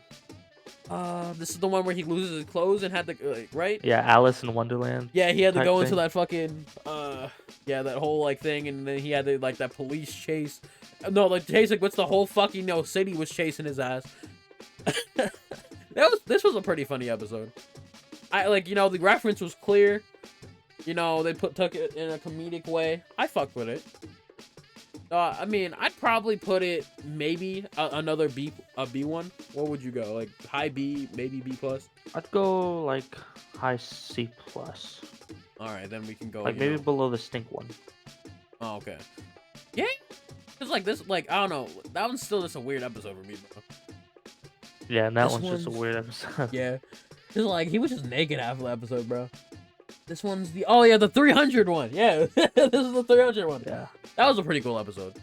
This is the one where he loses his clothes and had to, like, right? Yeah, Alice in Wonderland. Yeah, he had to go into thing. that fucking, yeah, that whole, like, thing, and then he had to, like, that police chase. No, like, chase, like, what's the whole fucking, you know, city was chasing his ass. This was a pretty funny episode. Like, you know, the reference was clear. You know, they took it in a comedic way. I fucked with it. I mean, I'd probably put it maybe another B1. What would you go? Like high B, maybe B plus? I'd go like high C plus. All right, then we can go like maybe below the stink one. Oh, okay. Yeah, cause like this, like I don't know, that one's still just a weird episode for me, bro. Yeah, and that one's just a weird episode. Yeah, cause like he was just naked half of the episode, bro. This one's the 300 one. Yeah, this is the 300 one. Yeah. That was a pretty cool episode.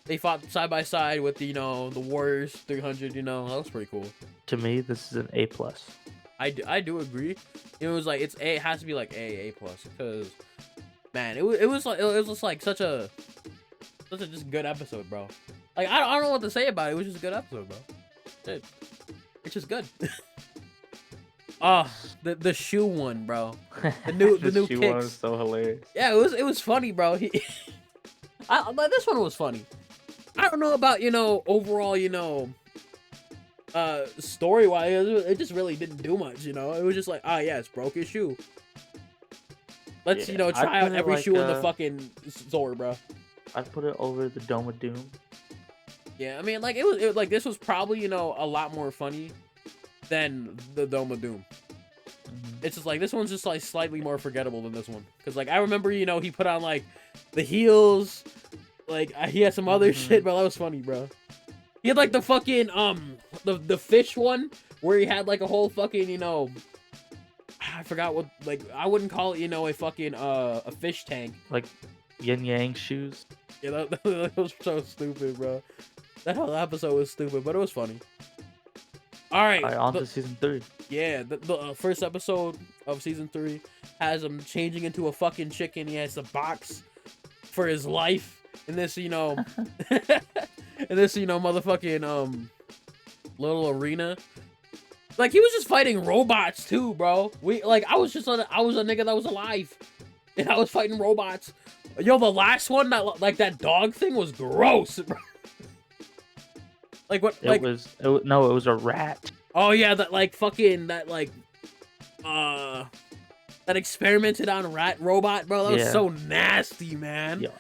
They fought side by side with the, you know, the Warriors 300, you know. That was pretty cool. To me, this is an A plus. I do agree. It was like it has to be like A plus because man, it was just like such a just good episode, bro. Like I don't know what to say about it. It was just a good episode, bro. It's just good. The shoe one, bro. The new shoe kicks. one was so hilarious. Yeah, it was funny, bro. This one was funny. I don't know about, you know, overall, you know, story wise, it just really didn't do much, you know. It was just like, yes, broke his shoe. Let's, you know, try out every shoe in the fucking store, bro. I'd put it over the Dome of Doom. Yeah, I mean, like it was like this was probably, you know, a lot more funny than the Dome of Doom. It's just like this one's just like slightly more forgettable than this one, because like I remember, you know, he put on like the heels, like he had some other shit, bro. That was funny, bro. He had like the fucking the fish one where he had like a whole fucking, you know, I forgot what, like I wouldn't call it, you know, a fucking a fish tank, like yin yang shoes. Yeah, that was so stupid, bro. That whole episode was stupid, but it was funny. All right, on to season 3. Yeah, the first episode of season 3 has him changing into a fucking chicken. He has a box for his life in this, you know, motherfucking little arena. Like he was just fighting robots too, bro. I was a nigga that was alive, and I was fighting robots. Yo, the last one, that dog thing was gross, bro. Like what? It was a rat. Oh yeah, that experimented on rat robot, bro. That was so nasty, man. Yo,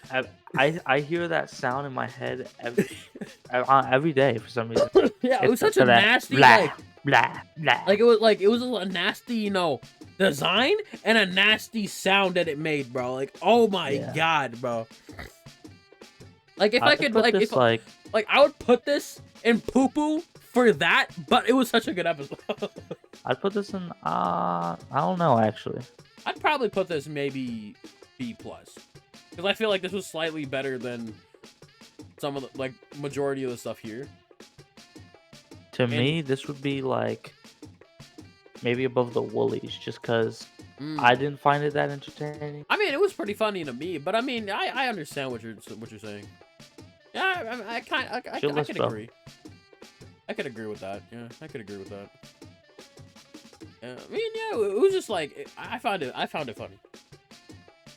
I hear that sound in my head every day for some reason. Yeah, it was such a nasty blah, blah. Like it was a nasty, you know, design and a nasty sound that it made, bro. Like, oh my god, bro. Like if I could I would put this in poo poo for that, but it was such a good episode. I'd put this in I don't know actually. I'd probably put this maybe B plus, because I feel like this was slightly better than some of the majority of the stuff here. To me, this would be like maybe above the Woolies, just because I didn't find it that entertaining. I mean, it was pretty funny to me, but I mean, I understand what you're saying. Yeah, I could agree. I could agree with that. Yeah, I could agree with that. I mean, yeah, it was just like I found it funny.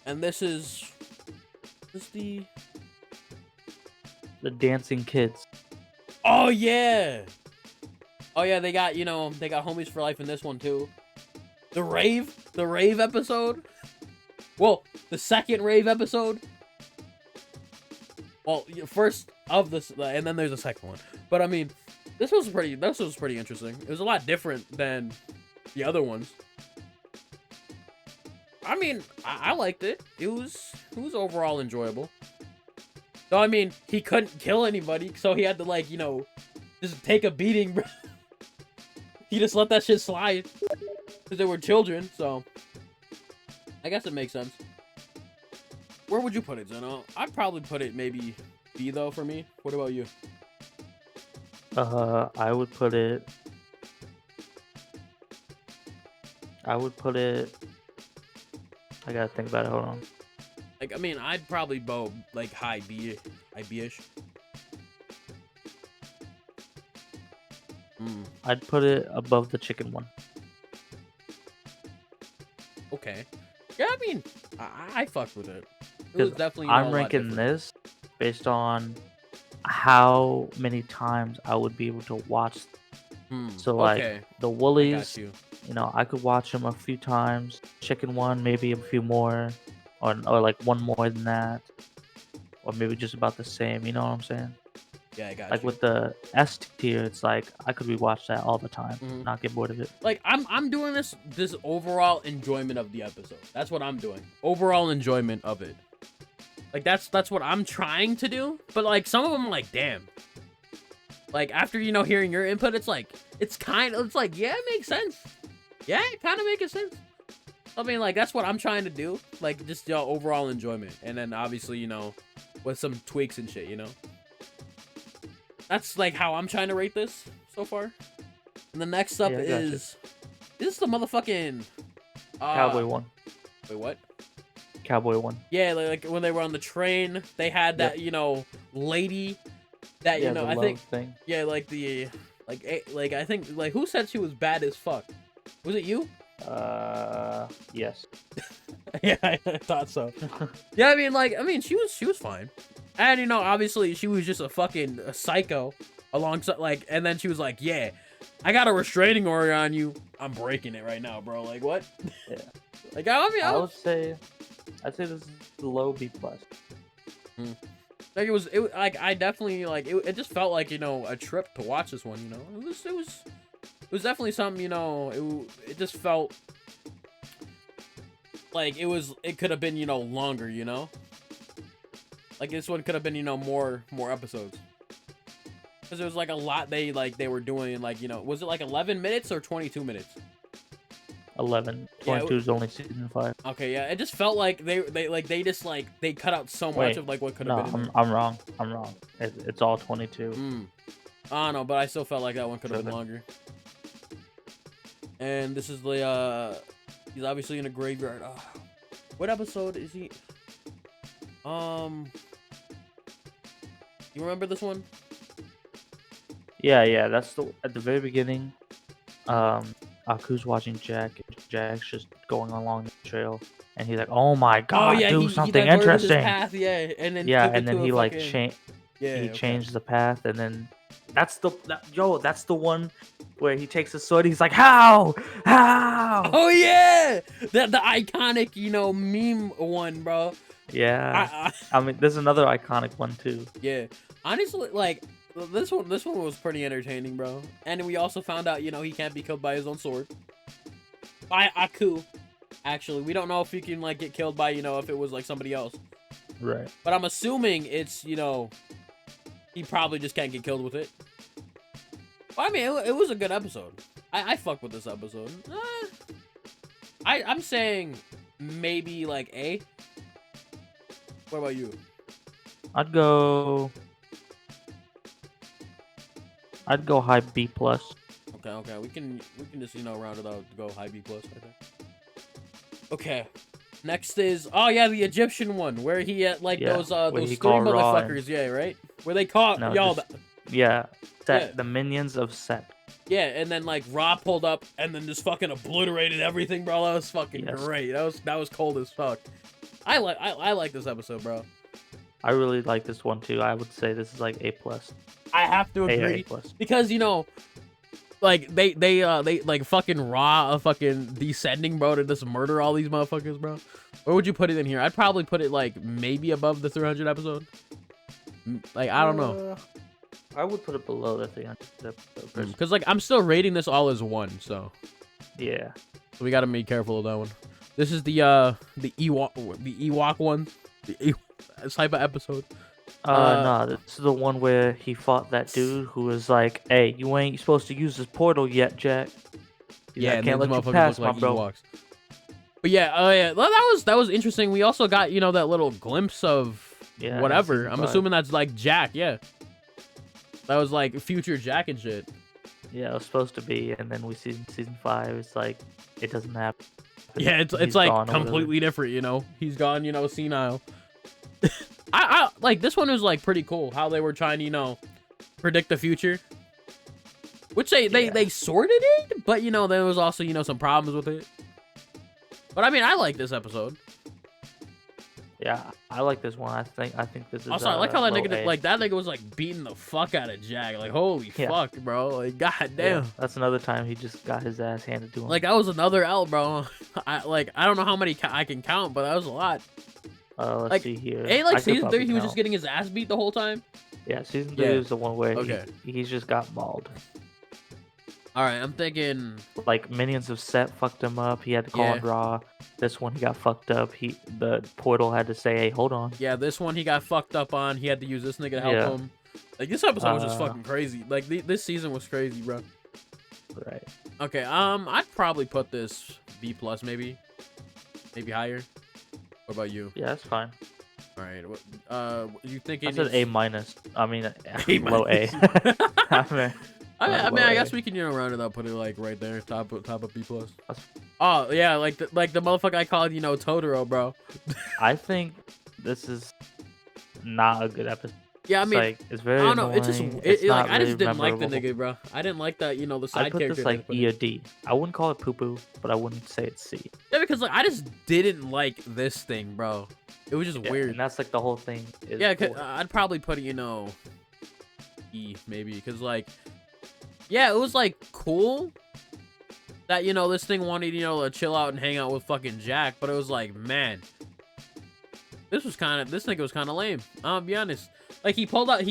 And this is the dancing kids. Oh yeah. Oh yeah, they got homies for life in this one too. The rave episode. Well, the second rave episode. Well, first of this, and then there's a second one. But I mean, this was pretty interesting. It was a lot different than the other ones. I mean, I liked it. It was overall enjoyable. So I mean, he couldn't kill anybody, so he had to just take a beating, bro. He just let that shit slide because they were children. So I guess it makes sense. Where would you put it, Zennou? I'd probably put it maybe B though for me. What about you? I would put it. I would put it. I gotta think about it. Hold on. Like, I mean, I'd probably go like high B-ish. I'd put it above the chicken one. Okay. Yeah, I mean, I fucked with it. It was definitely. I'm ranking this based on how many times I would be able to watch. So like okay. the Woolies, you know, I could watch them a few times. Chicken one, maybe a few more, or like one more than that, or maybe just about the same. You know what I'm saying? Yeah, I got like you. with the S tier, it's like I could rewatch that all the time, not get bored of it. Like I'm doing this overall enjoyment of the episode. That's what I'm doing. Overall enjoyment of it. Like that's what I'm trying to do. But like some of them, I'm like, damn. Like after hearing your input, it's like it's like yeah, it makes sense. Yeah, it kind of makes sense. I mean, like that's what I'm trying to do. Like just overall enjoyment, and then obviously with some tweaks and shit. That's like how I'm trying to rate this so far. And the next up is the motherfucking Cowboy one. Wait, what? Cowboy one. Yeah, like when they were on the train, they had that lady that I think thing. Yeah, like the like I think like who said she was bad as fuck? Was it you? Yes. Yeah, I thought so. Yeah, I mean she was fine. And obviously she was just a psycho alongside and then she was like, yeah, I got a restraining order on you. I'm breaking it right now, bro. Like what? Yeah. Like I would say I'd say this is low B plus. Like it was like I definitely it just felt like a trip to watch this one. It was definitely something. It just felt like it could have been longer. Like this one could have been more episodes. Because there was like a lot they were doing was it like 11 minutes or 22 minutes? 11. 22 is only season 5. Okay, yeah, it just felt like they cut out so much of what could have been. I'm wrong. It's all 22. I don't know, but I still felt like that one could have been longer. And this is he's obviously in a graveyard. What episode is he? You remember this one? Yeah, that's at the very beginning. Aku's watching Jack, and Jack's just going along the trail, and he's like, "Oh my god, do something interesting!" His path, and then he changed the path, and then that's the one where he takes the sword. He's like, "How? Oh yeah, the iconic meme one, bro. Yeah, I mean, there's another iconic one too. Yeah, honestly, like. This one was pretty entertaining, bro. And we also found out, he can't be killed by his own sword. By Aku. Actually, we don't know if he can get killed by, if it was somebody else. Right. But I'm assuming it's, he probably just can't get killed with it. But, I mean, it was a good episode. I fuck with this episode. I'm saying maybe A. What about you? I'd go high B plus. Okay. We can just round it out to go high B plus. I think. Okay. Next is the Egyptian one where he had those three motherfuckers. Yeah, right. Where they caught Set, the minions of Set. Yeah, and then Ra pulled up and then just fucking obliterated everything, bro. That was fucking great. That was cold as fuck. I like this episode, bro. I really like this one too. I would say this is A plus. I have to agree because they fucking Raw fucking descending, bro, to just murder all these motherfuckers, bro. Where would you put it in here? I'd probably put it maybe above the 300 episode. I don't know. I would put it below the 300 episode because I'm still rating this all as 1, so yeah. So we gotta be careful of that one. This is the Ewok one, the type of episode. Uh, No, this is the one where he fought that dude who was like, "Hey, you ain't supposed to use this portal yet, Jack." He's yeah, like, and then "Can't these let you motherfuckers look pass, my like bro." Ewoks. But yeah, yeah, well, that was interesting. We also got that little glimpse of Yeah, in whatever. season I'm 5. assuming that's like Jack. Yeah, that was like future Jack and shit. Yeah, it was supposed to be, and then we see in season 5, it's like it doesn't happen. Yeah, it's He's like gone or whatever. completely different. He's gone. Senile. I like this one was like pretty cool. How they were trying to predict the future, which they sorted it, but there was also some problems with it. But I mean, I like this episode. Yeah, I like this one. I think this is Also, I like how that low nigga A. like that nigga was like beating the fuck out of Jack. Like holy Yeah. fuck, bro. Like goddamn. Yeah, that's another time he just got his ass handed to him. Like that was another L, bro. I don't know how many I can count, but that was a lot. Let's like, see here. Like I could season 3, probably he was count. just getting his ass beat the whole time. Yeah, season 3 Yeah. is the one where Okay. he's just got mauled. All right, I'm thinking. Like minions of Set fucked him up. He had to call Yeah. and draw. This one he got fucked up. The portal had to say, "Hey, hold on." Yeah, this one he got fucked up on. He had to use this nigga to help Yeah. him. Like this episode was just Uh, fucking crazy. Like this season was crazy, bro. Right. Okay, I'd probably put this B plus maybe higher. What about you? Yeah, that's fine. All right, what you think? I said A minus. I mean, A low A. I mean, low I guess A. we can round it up, put it like right there, top of B plus. That's- Oh yeah, like the motherfucker I called Totoro, bro. I think this is not a good episode. Yeah, I mean, It's very I don't know. It's just annoying. It's like not I just really didn't like the memorable. nigga, bro. I didn't like that the side I put character. this they like put E in. or D. I wouldn't call it poo poo, but I wouldn't say it's C. Yeah, because like I just didn't like this thing, bro. It was just Yeah, weird. and that's like the whole thing. Is Yeah, boring. I'd probably put it, E maybe, because like, yeah, it was like cool that this thing wanted to chill out and hang out with fucking Jack, but it was like, man, this nigga was kind of lame. I'll be honest. Like he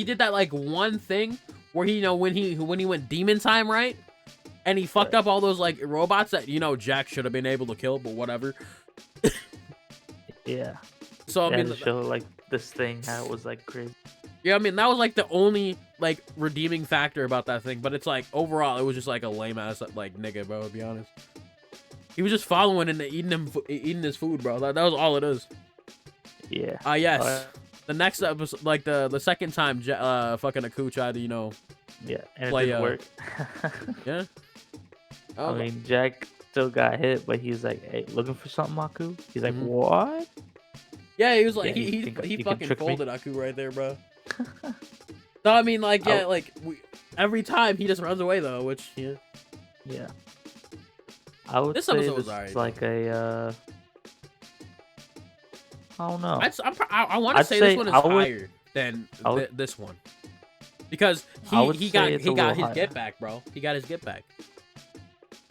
did that like one thing where when he went demon time, right? And he fucked Right. up all those like robots that Jack should have been able to kill, but whatever. Yeah. So I They had mean, to show like this thing how it was like crazy. yeah, I mean that was like the only like redeeming factor about that thing, but it's like overall it was just like a lame ass like nigga, bro. To be honest, he was just following and eating his food, bro. That was all it is. Yeah. Yes. The next episode, like the second time, fucking Aku tried to Yeah, and play, it didn't work. yeah. I mean, Jack still got hit, but he's like, "Hey, looking for something, Aku?" He's like, Mhm. "What?" Yeah, he was like Yeah, you he think you can fucking trick me? folded Aku right there, bro. So I mean, like yeah, like every time he just runs away though, which yeah. Yeah. I would This say episode this was alright, is like a. I don't know. I want to I'd say this say one is I would- higher than I would- this one because I would he say got it's a his little higher. get back, bro. He got his get back.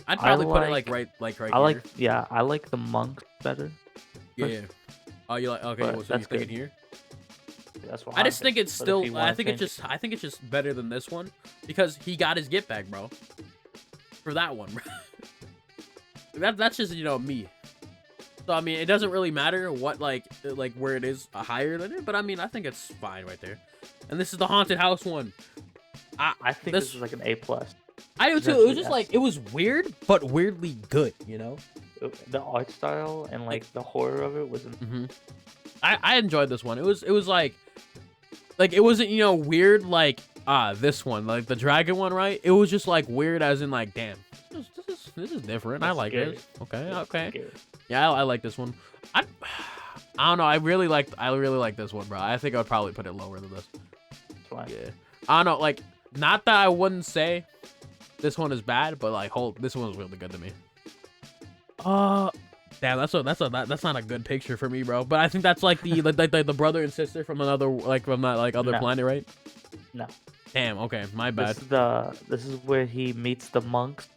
I'd probably put it like right I like, here. yeah, I like the monks better. Yeah. Oh, you like okay? But Well, so you that's thinking good. here? That's why I just think it's but if still. you I wanna think it's change just. I think it's just better than this one because he got his get back, bro. For that one, bro. That's just me. So I mean, it doesn't really matter what like where it is higher than it, but I mean, I think it's fine right there. And this is the haunted house one. I think this is like an A plus. I do too. It was just like it was weird, but weirdly good. The art style and like the horror of it was. I enjoyed this one. It was like it wasn't weird like this one like the dragon one, right? It was just like weird as in like damn, this is different. I That's like scary. this. Okay, Yeah, okay. scary. Yeah, I like this one. I don't know. I really like this one, bro. I think I would probably put it lower than this. It's fine. Yeah. I don't know. Like, not that I wouldn't say this one is bad, but like, this one was really good to me. Damn, that's not a good picture for me, bro. But I think that's like the brother and sister from another from that other No. planet, right? No. Damn. Okay, my bad. This is where he meets the monks,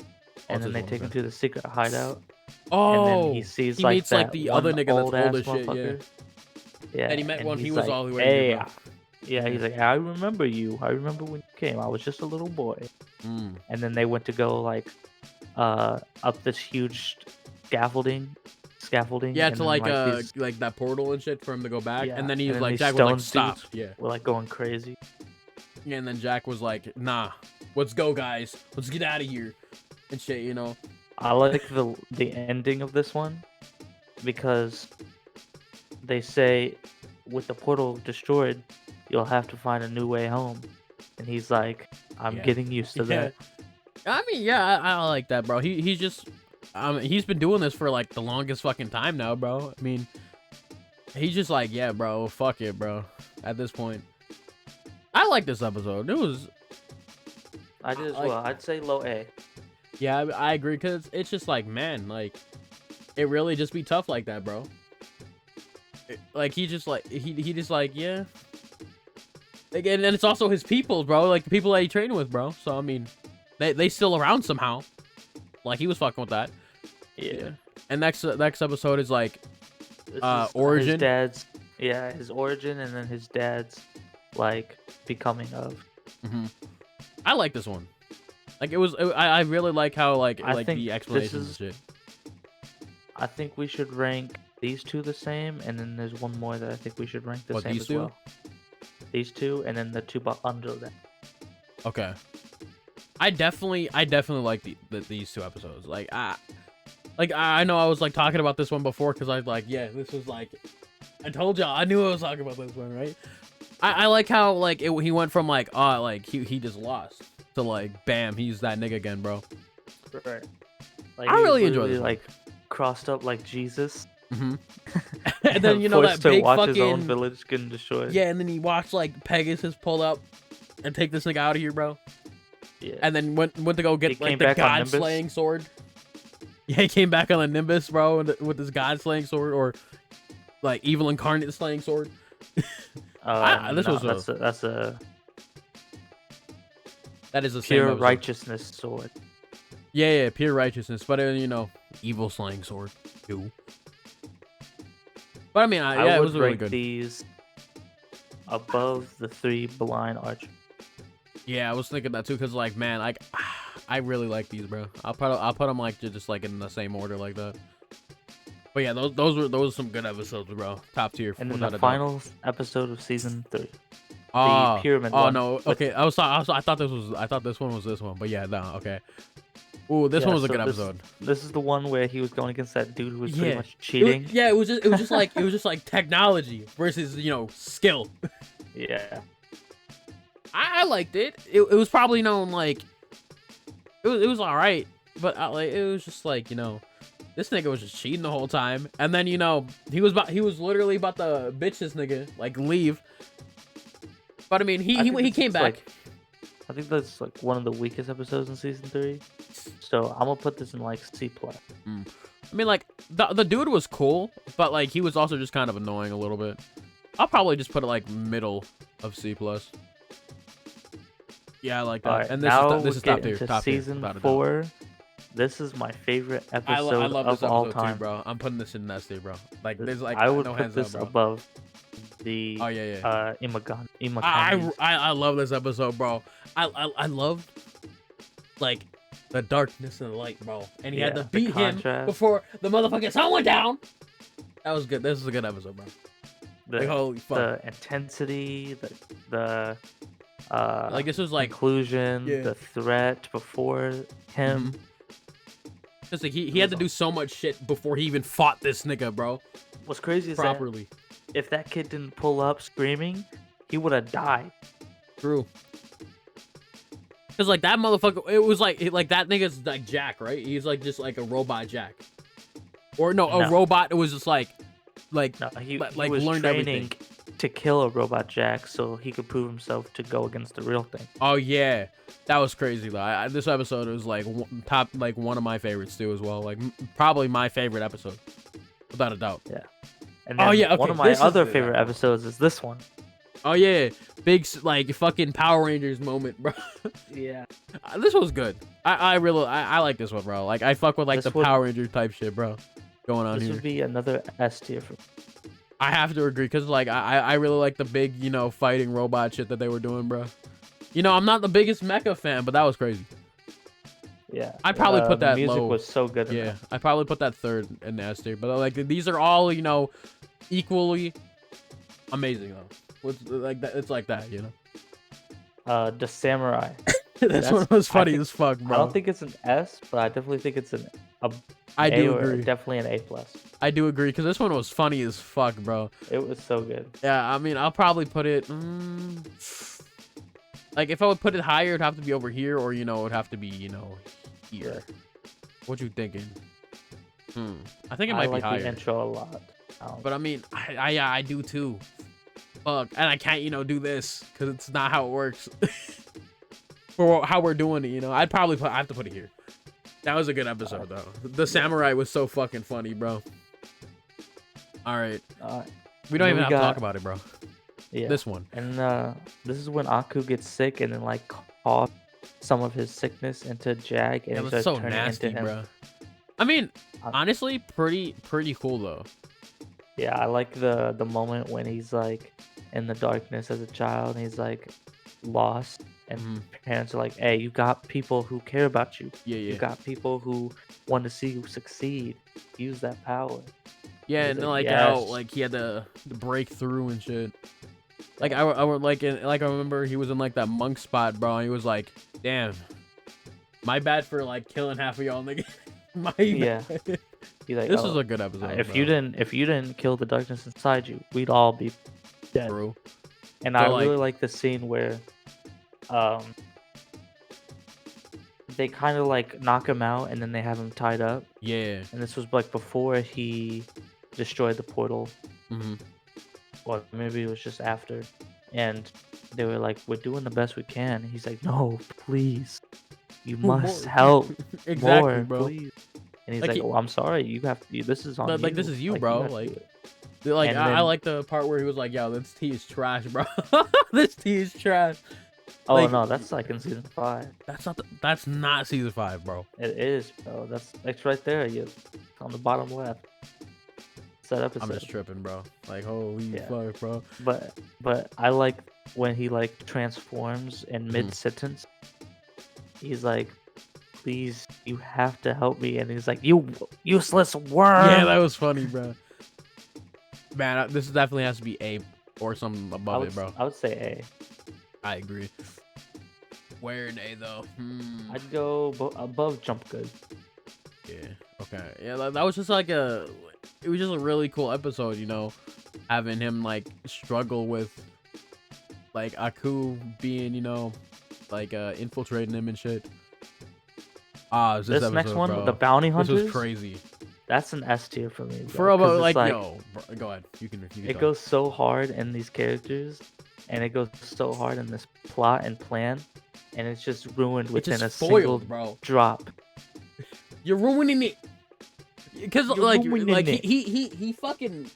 and What's then they his take one, him to the secret hideout. Oh, And then he sees he like meets that like the one other nigga that's old-ass old as shit. Yeah. motherfucker. Yeah. That he met when he he's was like, all the way "Hey, here, bro." yeah, he's like, "I remember you. I remember when you came. I was just a little boy." Mm. And then they went to go like up this huge scaffolding scaffolding. Yeah, and to then, these, like that portal and shit for him to go back, yeah, and then he and was then like, these Jack was like, stone stop. dudes Yeah. were like going crazy. Yeah, and then Jack was like, nah, let's go, guys. Let's get out of here. And shit, you know. I like the ending of this one because they say with the portal destroyed, you'll have to find a new way home. And he's like, I'm Yeah. getting used to that. I mean, yeah, I like that, bro. He's just, he's been doing this for like the longest fucking time now, bro. I mean, he's just like, yeah, bro, fuck it, bro. At this point, I like this episode. It was, I did as like, well. I'd say low A. yeah, I agree, because it's just like, man, like, it really just be tough like that, bro. Like, he just like, he just like, yeah. Like, and it's also his people, bro. Like, the people that he trained with, bro. So, I mean, they still around somehow. Like, he was fucking with that. Yeah. And next episode is like, This is origin. his origin, and then his dad's like becoming of. I like this one. Like, I really like how like I think the explanations and shit. I think we should rank these two the same, and then there's one more that I think we should rank the What, same these as two? well. These two, and then the two under that. Okay. I definitely like these two episodes. Like I know I was like talking about this one before because I was like, yeah, this was like, I told y'all I knew I was talking about this one, right? I like how like he went from like like he just lost to like bam, he's that nigga again, bro. Right. Like, I really enjoy this one. like crossed up like Jesus. And then you know that forced to big watch fucking his own village getting destroyed. yeah, and then he watched like Pegasus pull up and take this nigga out of here, bro. Yeah. And then went to go get He like came the back on god Nimbus. slaying sword. Yeah, he came back on the Nimbus, bro, with his god slaying sword, or like evil incarnate slaying sword. This was that is the same pure episode. righteousness sword. Yeah, pure righteousness, but you know, evil slaying sword too. But I mean, yeah, it was really rank good. These above the 3 blind archers. Yeah, I was thinking that too, cause like, man, like, I really like these, bro. I'll put them like just like in the same order like that. But yeah, those were some good episodes, bro. Top tier. And then without the a doubt. final episode of season 3. Oh, the pyramid oh one no, okay. I thought this one was this one, but yeah, no, okay. Ooh, this one was a good episode. This is the one where he was going against that dude who was Yeah. pretty much cheating. It was just like technology versus, you know, skill. Yeah. I liked it. It was probably known like it was all right, but like it was just like, you know, this nigga was just cheating the whole time, and then you know he was literally about to bitch this nigga, like leave. But I mean he came back. Like, I think that's like one of the weakest episodes in season 3. So I'm gonna put this in like C+. I mean, like the dude was cool, but like he was also just kind of annoying a little bit. I'll probably just put it like middle of C+. Yeah, I like that. Right, and this is top tier. Top tier, season without a doubt. 4. This is my favorite episode I love this of all episode time, too, bro. I'm putting this in that tier, bro. Like there's like I would no put hands this up, bro. above the Imagami. I love this episode, bro. I love like the darkness and the light, bro. And he had to beat him contrast. before the motherfucking sun went down. That was good. This is a good episode, bro. Like, holy fuck. The intensity, the like this was like conclusion, the threat before him. Just like he had to do so much shit before he even fought this nigga, bro. What's crazy is properly. that if that kid didn't pull up screaming, he would have died. True. Cause like that motherfucker, it was like that nigga's like Jack, right? He's like just like a robot Jack, or no, a robot. It was just like he like was learned training everything. to kill a robot Jack so he could prove himself to go against the real thing. Oh yeah, that was crazy though. This episode was like one of my favorites too as well. Like probably my favorite episode, without a doubt. Yeah. And then one of my other favorite episodes is this one. Oh yeah, big like fucking Power Rangers moment, bro. Yeah. This was good. I really like this one, bro. Like I fuck with like the Power Ranger type shit, bro. Going on here. This would be another S tier for me. I have to agree, because like I really like the big, you know, fighting robot shit that they were doing, bro. You know, I'm not the biggest mecha fan, but that was crazy. Yeah. I'd probably put The that music low. was so good in Yeah, that. I probably put that third in the S tier. But like these are all, you know, equally amazing though. What's like that? It's like that, you know. The Samurai. This one was funny think, as fuck, bro. I don't think it's an S, but I definitely think it's an I A do or agree. definitely an A plus. I do agree because this one was funny as fuck, bro. It was so good. Yeah, I mean, I'll probably put it. Like, if I would put it higher, it'd have to be over here, or you know, it'd have to be, you know, here. What you thinking? I think it might like be higher. the intro a lot. But I mean, I do too. Fuck, and I can't, you know, do this because it's not how it works. For how we're doing it, you know, I have to put it here. That was a good episode though. The samurai was so fucking funny, bro. All right, we don't even have to talk about it, bro. Yeah. This one. And this is when Aku gets sick and then like coughs some of his sickness into Jack, and It it was starts so turning nasty, into him. bro. I mean, honestly, pretty cool though. Yeah, I like the moment when he's like in the darkness as a child and he's like lost, and parents are like, "Hey, you got people who care about you. Yeah. You got people who want to see you succeed. Use that power." Yeah, He's and then like, like how "Yes." like he had the breakthrough and shit. Like I would like I remember he was in like that monk spot, bro. And he was like, "Damn, my bad for like killing half of y'all, nigga." Yeah. He's like, This "Oh, is a good episode. if bro. you didn't kill the darkness inside you, we'd all be dead." Bro. And So, I like- really like the scene where they kind of like knock him out and then they have him tied up. Yeah. And this was like before he destroyed the portal, or maybe it was just after. And they were like, "We're doing the best we can." And he's like, "No, please, you must more." help Exactly, more, bro. please." And he's Like, like, he- "Oh, I'm sorry. You have to. This is on But, you. like, this is you, Like, bro. have to Like, do it." Like And I then- like the part where he was like, "Yo, this tea is trash, bro. This tea is trash." Oh like- no, that's like in season 5. That's not season 5, bro. It is, bro. It's right there. You on the bottom left. It's that episode. I'm just tripping, bro. Like, holy Yeah. fuck, bro. But I like when he like transforms in Mm-hmm. mid sentence. He's like, "Please, you have to help me," and he's like, "You useless worm." Yeah, that was funny, bro. Man, this definitely has to be A or something above it, bro. I would say I agree. Where in A though? A. I'd go above Jump Good. Yeah. Okay. Yeah, that was just like it was just a really cool episode, you know, having him like struggle with like Aku being, you know, like infiltrating him and shit. This This next episode, one, bro, the bounty this hunters. was crazy. That's an S tier for me. For about 'cause it's like, yo, bro, go ahead. You can it talk. goes so hard in these characters, and it goes so hard in this plot and plan, and it's just ruined It's within just a single spoiled, bro. drop. You're ruining it. Because You're like ruining it. he fucking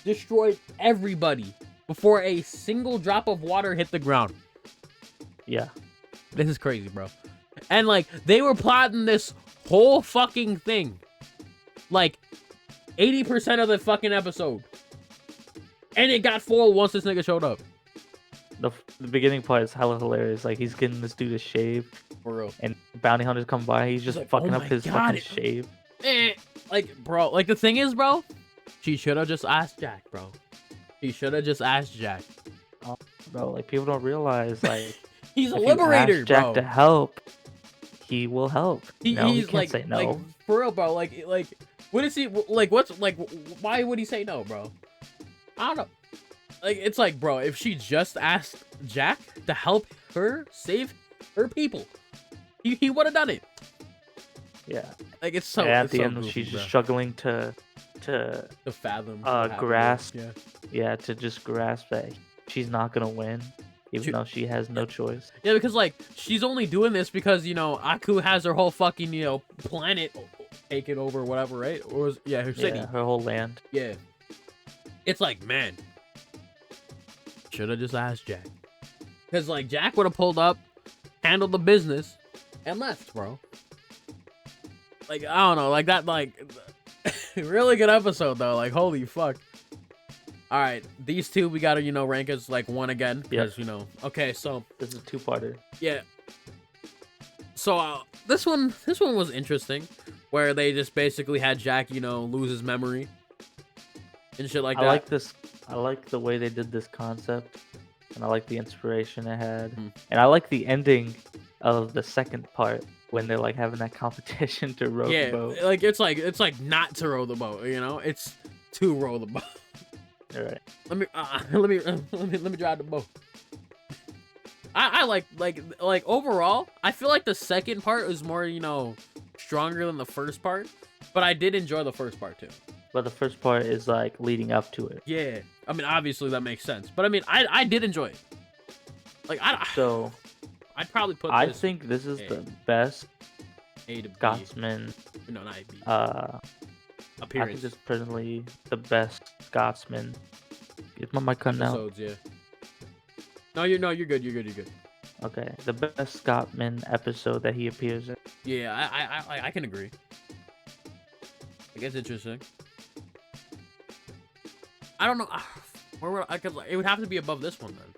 destroyed everybody before a single drop of water hit the ground. Yeah. This is crazy, bro. And like they were plotting this whole fucking thing, like 80% of the fucking episode, and it got foiled once this nigga showed up. The beginning part is hella hilarious. Like he's getting this dude to shave, For real. and bounty hunters come by. He's just like, fucking "Oh up my his God, fucking it- shave. Like, bro, like the thing is, bro, she should have just asked Jack, bro. She should have just asked Jack. Bro, like people don't realize like He's a if you liberator, ask Jack bro. to help, he will help. He He can't like, say no. like for real, bro. Like, what is he like? What's like? Why would he say no, bro? I don't know. Like, it's like, bro, if she just asked Jack to help her save her people, he would have done it. Yeah. Like, it's so. And at it's the so end, goofy, she's bro. just struggling to To fathom. what happened. grasp. Yeah. to just grasp that she's not gonna win, even though she has no choice. Yeah, because like she's only doing this because, you know, Aku has her whole fucking, you know, planet taken over, or whatever, right? Or was, yeah, her city. Yeah, her whole land. Yeah. It's like, man, should have just asked Jack. Because, like, Jack would have pulled up, handled the business, and left, bro. Like, I don't know. Like, that, like, really good episode, though. Like, holy fuck. All right. These two, we got to, you know, rank as, like, one again. Because, you know, okay, so. This is a two-parter. Yeah. So this one was interesting, where they just basically had Jack, lose his memory and shit like I that. like this. I like the way they did this concept, and I like the inspiration it had, and I like the ending of the second part when they're like having that competition to row the boat. Like it's like not to row the boat, it's to row the boat. All right. Let me drive the boat. I like overall, I feel like the second part was more, stronger than the first part, but I did enjoy the first part too. But the first part is like leading up to it. Yeah, I mean, obviously that makes sense, but I mean, I did enjoy it. Like I'd probably put. I think this is the best A to B. Scotsman. No, not A, B. Appearance. I think this is personally the best Scotsman. Is my mic cutting out? Yeah. No, you're good. You're good. Okay, the best Scotsman episode that he appears in. Yeah, I can agree. I guess interesting. I don't know. Where would I? Cause it would have to be above this one then.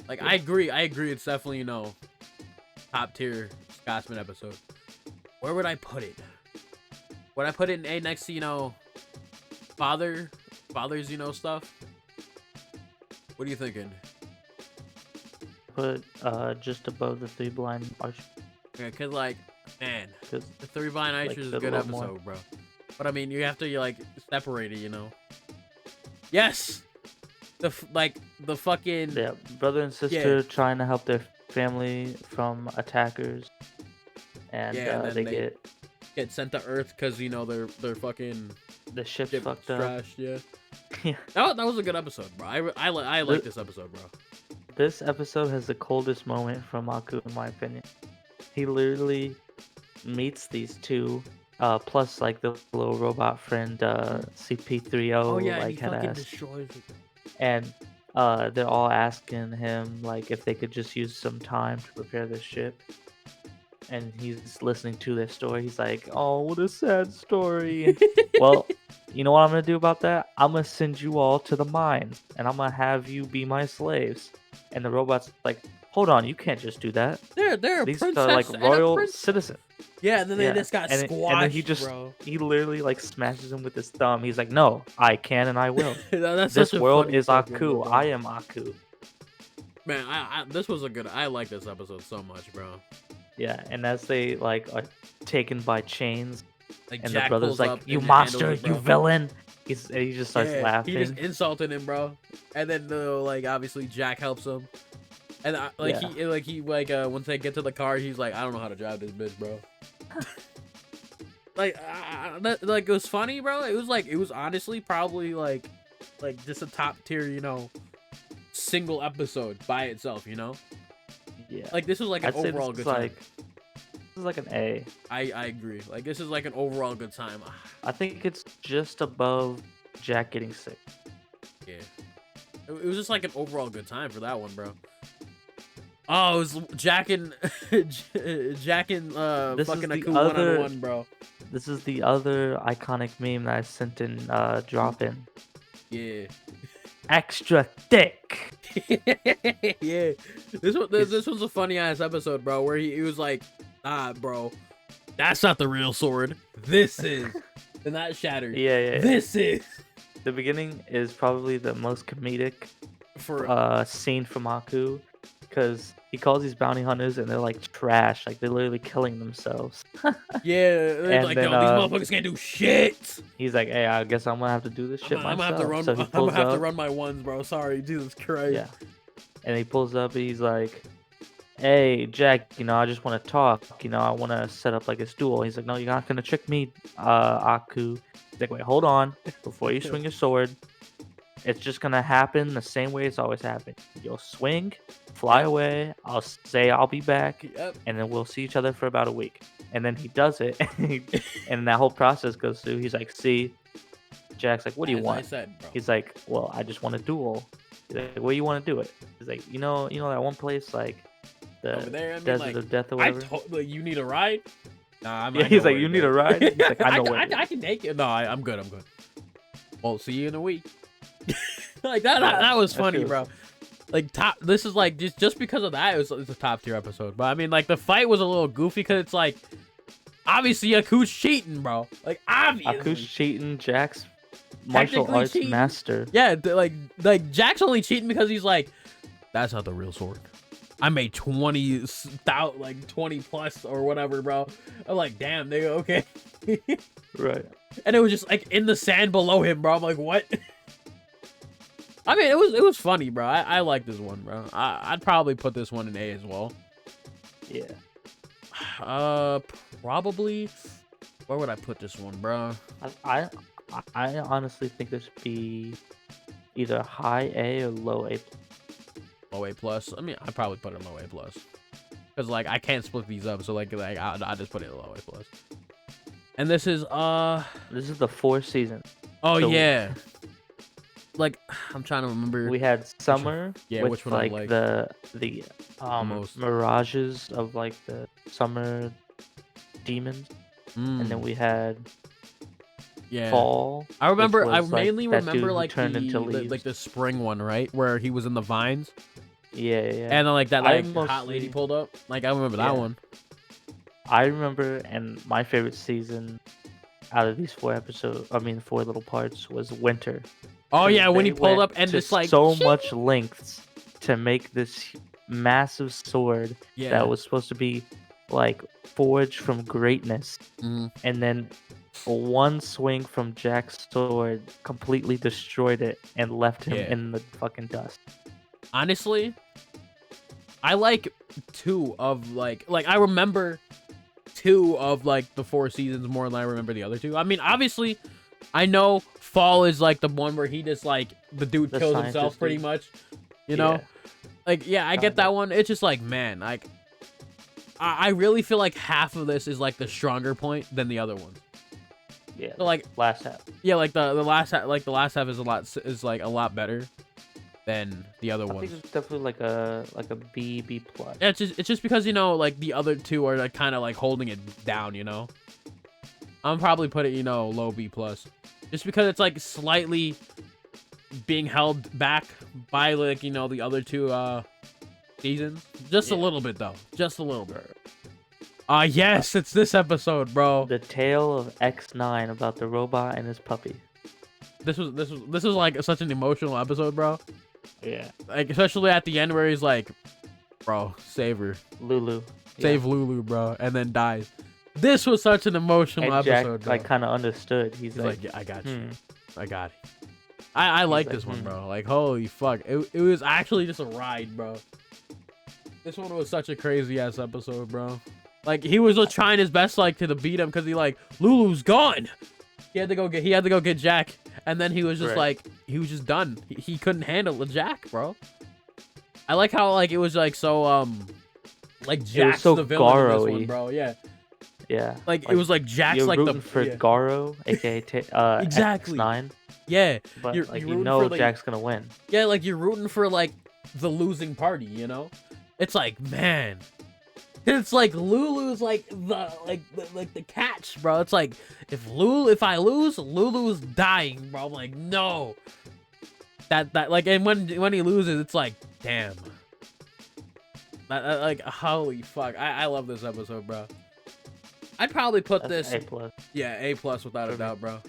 Like yeah. I agree. It's definitely top tier Scotsman episode. Where would I put it? Would I put it in A next to father's stuff? What are you thinking? Put just above the Three Blind Archers. Yeah, cause like man, the Three Blind Archers is a good episode, bro. But I mean, you have to separate it, Yes, the fucking brother and sister trying to help their family from attackers, and they get sent to Earth because they're fucking the ship's fucked up. Trashed, yeah. Yeah. That was a good episode, bro. I like this episode, bro. This episode has the coldest moment from Aku, in my opinion. He literally meets these two. Plus, like the little robot friend, CP3O, oh yeah, like he fucking destroys it. And they're all asking him like if they could just use some time to prepare the ship. And he's listening to their story. He's like, "Oh, what a sad story." Well, you know what I'm gonna do about that? I'm gonna send you all to the mine, and I'm gonna have you be my slaves. And the robot's like, "Hold on, you can't just do that. They're These are like royal citizens." Yeah, and then they just got squashed, and then he literally like smashes him with his thumb. He's like, "No, I can and I will. This world is Aku. I am Aku." Man, this was a good. I like this episode so much, bro. Yeah, and as they like are taken by chains, like and Jack the brother's like, up "You monster, you villain!" He just starts laughing. He just insulted him, bro. And then obviously Jack helps him. And he once they get to the car, he's like, "I don't know how to drive this bitch, bro." It was funny, bro. It was honestly probably like just a top tier, single episode by itself, Yeah. Like this was like an overall good time. This is like an A. I agree. Like this is like an overall good time. I think it's just above Jack getting sick. Yeah. It was just like an overall good time for that one, bro. Oh, it was Jack and fucking Aku one-on-one, bro. This is the other iconic meme that I sent in drop in. Yeah. Extra thick. Yeah. This was a funny ass episode, bro, where he was like, bro, that's not the real sword. This is. And that shattered. Yeah. This is. The beginning is probably the most comedic scene from Aku. Because he calls these bounty hunters and they're like trash, like they're literally killing themselves. Yeah, they're like, yo, these motherfuckers can't do shit. He's like, hey, I guess I'm gonna have to do this shit myself. I'm gonna have to run my ones, bro. Sorry, Jesus Christ. Yeah. And he pulls up and he's like, hey, Jack, I just want to talk. I want to set up like a duel. He's like, no, you're not gonna trick me, Aku. He's like, wait, hold on, before you swing your sword. It's just gonna happen the same way it's always happened. You'll swing, fly away. I'll say I'll be back, and then we'll see each other for about a week. And then he does it, and that whole process goes through. He's like, "See," Jack's like, "What do you want?" He's like, "Well, I just want a duel." He's like, "Where you want to do it?" He's like, "You know that one place like the Desert of Death or whatever." You need a ride? Nah, he's like, "You need a ride?" He's like, "I know where." I can take it. No, I'm good. Well, see you in a week. Like that was funny, bro. like top. This is like just because of that, it's a top tier episode. But I mean, like the fight was a little goofy because it's like obviously Aku's cheating, bro. Like obviously. Aku's cheating. Jack's martial Technically arts cheating. master. Yeah, like Jack's only cheating because he's like, that's not the real sword. I made 20 plus or whatever, bro. I'm like, damn, nigga, okay. Right. And it was just like in the sand below him, bro. I'm like, what? I mean, it was funny, bro. I like this one, bro. I'd probably put this one in A as well. Yeah. Probably. Where would I put this one, bro? I honestly think this would be either high A or low A. Low A plus. I mean, I'd probably put it in low A plus. Because like I can't split these up, so like I'll just put it in low A plus. And this is This is the 4th season. Oh So- yeah. Like I'm trying to remember. We had summer. Yeah, with which one I like like the most. mirages of like the summer demons, and then we had yeah. fall. I remember. which I was, like, mainly that dude remember who like turned into the leaves. like the spring one, right, where he was in the vines, Yeah. and then like that I like hot lady mostly- pulled up. Like I remember that Yeah. one. I remember, and my favorite season out of these 4 episodes, 4 little parts, was winter. Oh yeah, when he They pulled went up and to just like so much lengths to make this massive sword yeah. that was supposed to be like forged from greatness, Mhm. and then one swing from Jack's sword completely destroyed it and left him Yeah. in the fucking dust. Honestly, I like 2 of like I remember 2 of like the 4 seasons more than I remember the other 2. I mean, obviously, I know Fall is like the one where he just like the dude The kills scientist himself pretty dude. much. You know? Yeah. Like yeah, I get Kinda. that one. It's just like, man, like I really feel like half of this is like the stronger point than the other ones. Yeah. So like Last half. yeah, like the last half, like the last half is a lot better than the other I ones. think it's definitely like a B plus. Yeah, it's just because, you know, like the other 2 are like kind of like holding it down, you know. I'm probably put it, you know, low B plus, just because it's like slightly being held back by like, you know, the other 2 seasons, just a Yeah. little bit though, just a little bit. Yes, it's this episode, bro. The tale of X9 about the robot and his puppy. This was like such an emotional episode, bro. Yeah. Like especially at the end where he's like, bro, save her. Lulu. Save Lulu, bro, and then dies. This was such an emotional And Jack episode, bro. like kind of understood. He's He's like, like, yeah, I got you. hmm. I got it. I like like, this one, hmm. bro. Like, holy fuck. It was actually just a ride, bro. This one was such a crazy ass episode, bro. Like, he was just trying his best, like, to beat him because he, like, Lulu's gone. He had to go get Jack. And then he was just Right. like, he was just done. He couldn't handle the Jack, bro. I like how, like, it was, like, so, like, Jack's so the villain in this Garo-y. one, bro. Yeah. Yeah. Like, it was like Jack's you're like rooting the for yeah. Garo, aka Exactly. X9, Yeah, but You're- like you're you rooting know for, like- Jack's gonna win. yeah, like you're rooting for like the losing party, you know? It's like, man, it's like Lulu's like the catch, bro. It's like if I lose, Lulu's dying, bro. I'm like, no. That like, and when he loses, it's like, damn. That, like, holy fuck. I love this episode, bro. I'd probably put That's this. A plus. Yeah, A plus without a Okay. doubt, bro.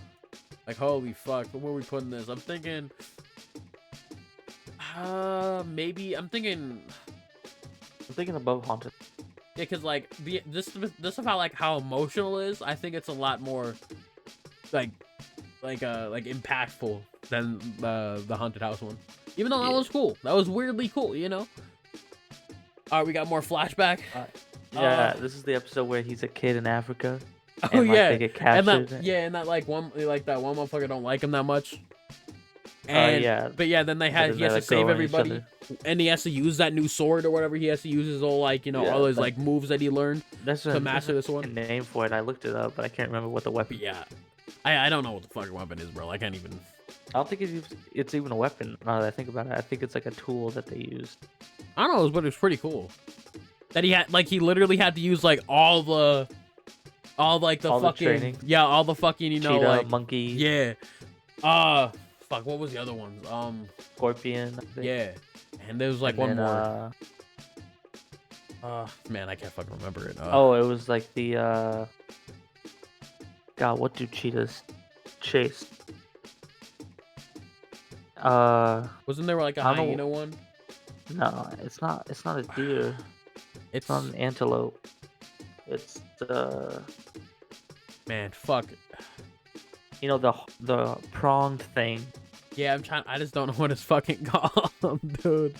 Like, holy fuck, where are we putting this? I'm thinking, maybe I'm thinking, above Haunted. yeah, cause like this about like how emotional it is. I think it's a lot more, like impactful than the haunted house one. Even though that Yeah. was cool, that was weirdly cool, you know. All right, we got more flashback. Yeah, this is the episode where he's a kid in Africa. Oh And, like, yeah, they get and captured. that like one motherfucker don't like him that much. And yeah. but yeah, then But he then has they, to like, save go on each everybody, other. and he has to use that new sword or whatever. He has to use his whole like, you know, Yeah, all his like- like moves that he learned That's to a master this a one. name for it. I looked it up, but I can't remember what the weapon. But yeah, I don't know what the fucking weapon is, bro. I can't even. I don't think it's even a weapon. Now that I think about it, I think it's like a tool that they used. I don't know, but it's pretty cool. That he literally had to use like all the All the fucking training. all the fucking, you know, Cheetah, like monkey. yeah, fuck, what was the other ones? Scorpion, I think. Yeah, and there was like And one then, more. Man, I can't fucking remember it. Oh, it was like the God, what do cheetahs chase? Wasn't there like a I don't hyena know. one? No, it's not. It's not a deer. It's not an antelope. It's man, fuck. you know, the pronged thing. Yeah, I'm trying. I just don't know what it's fucking called, dude.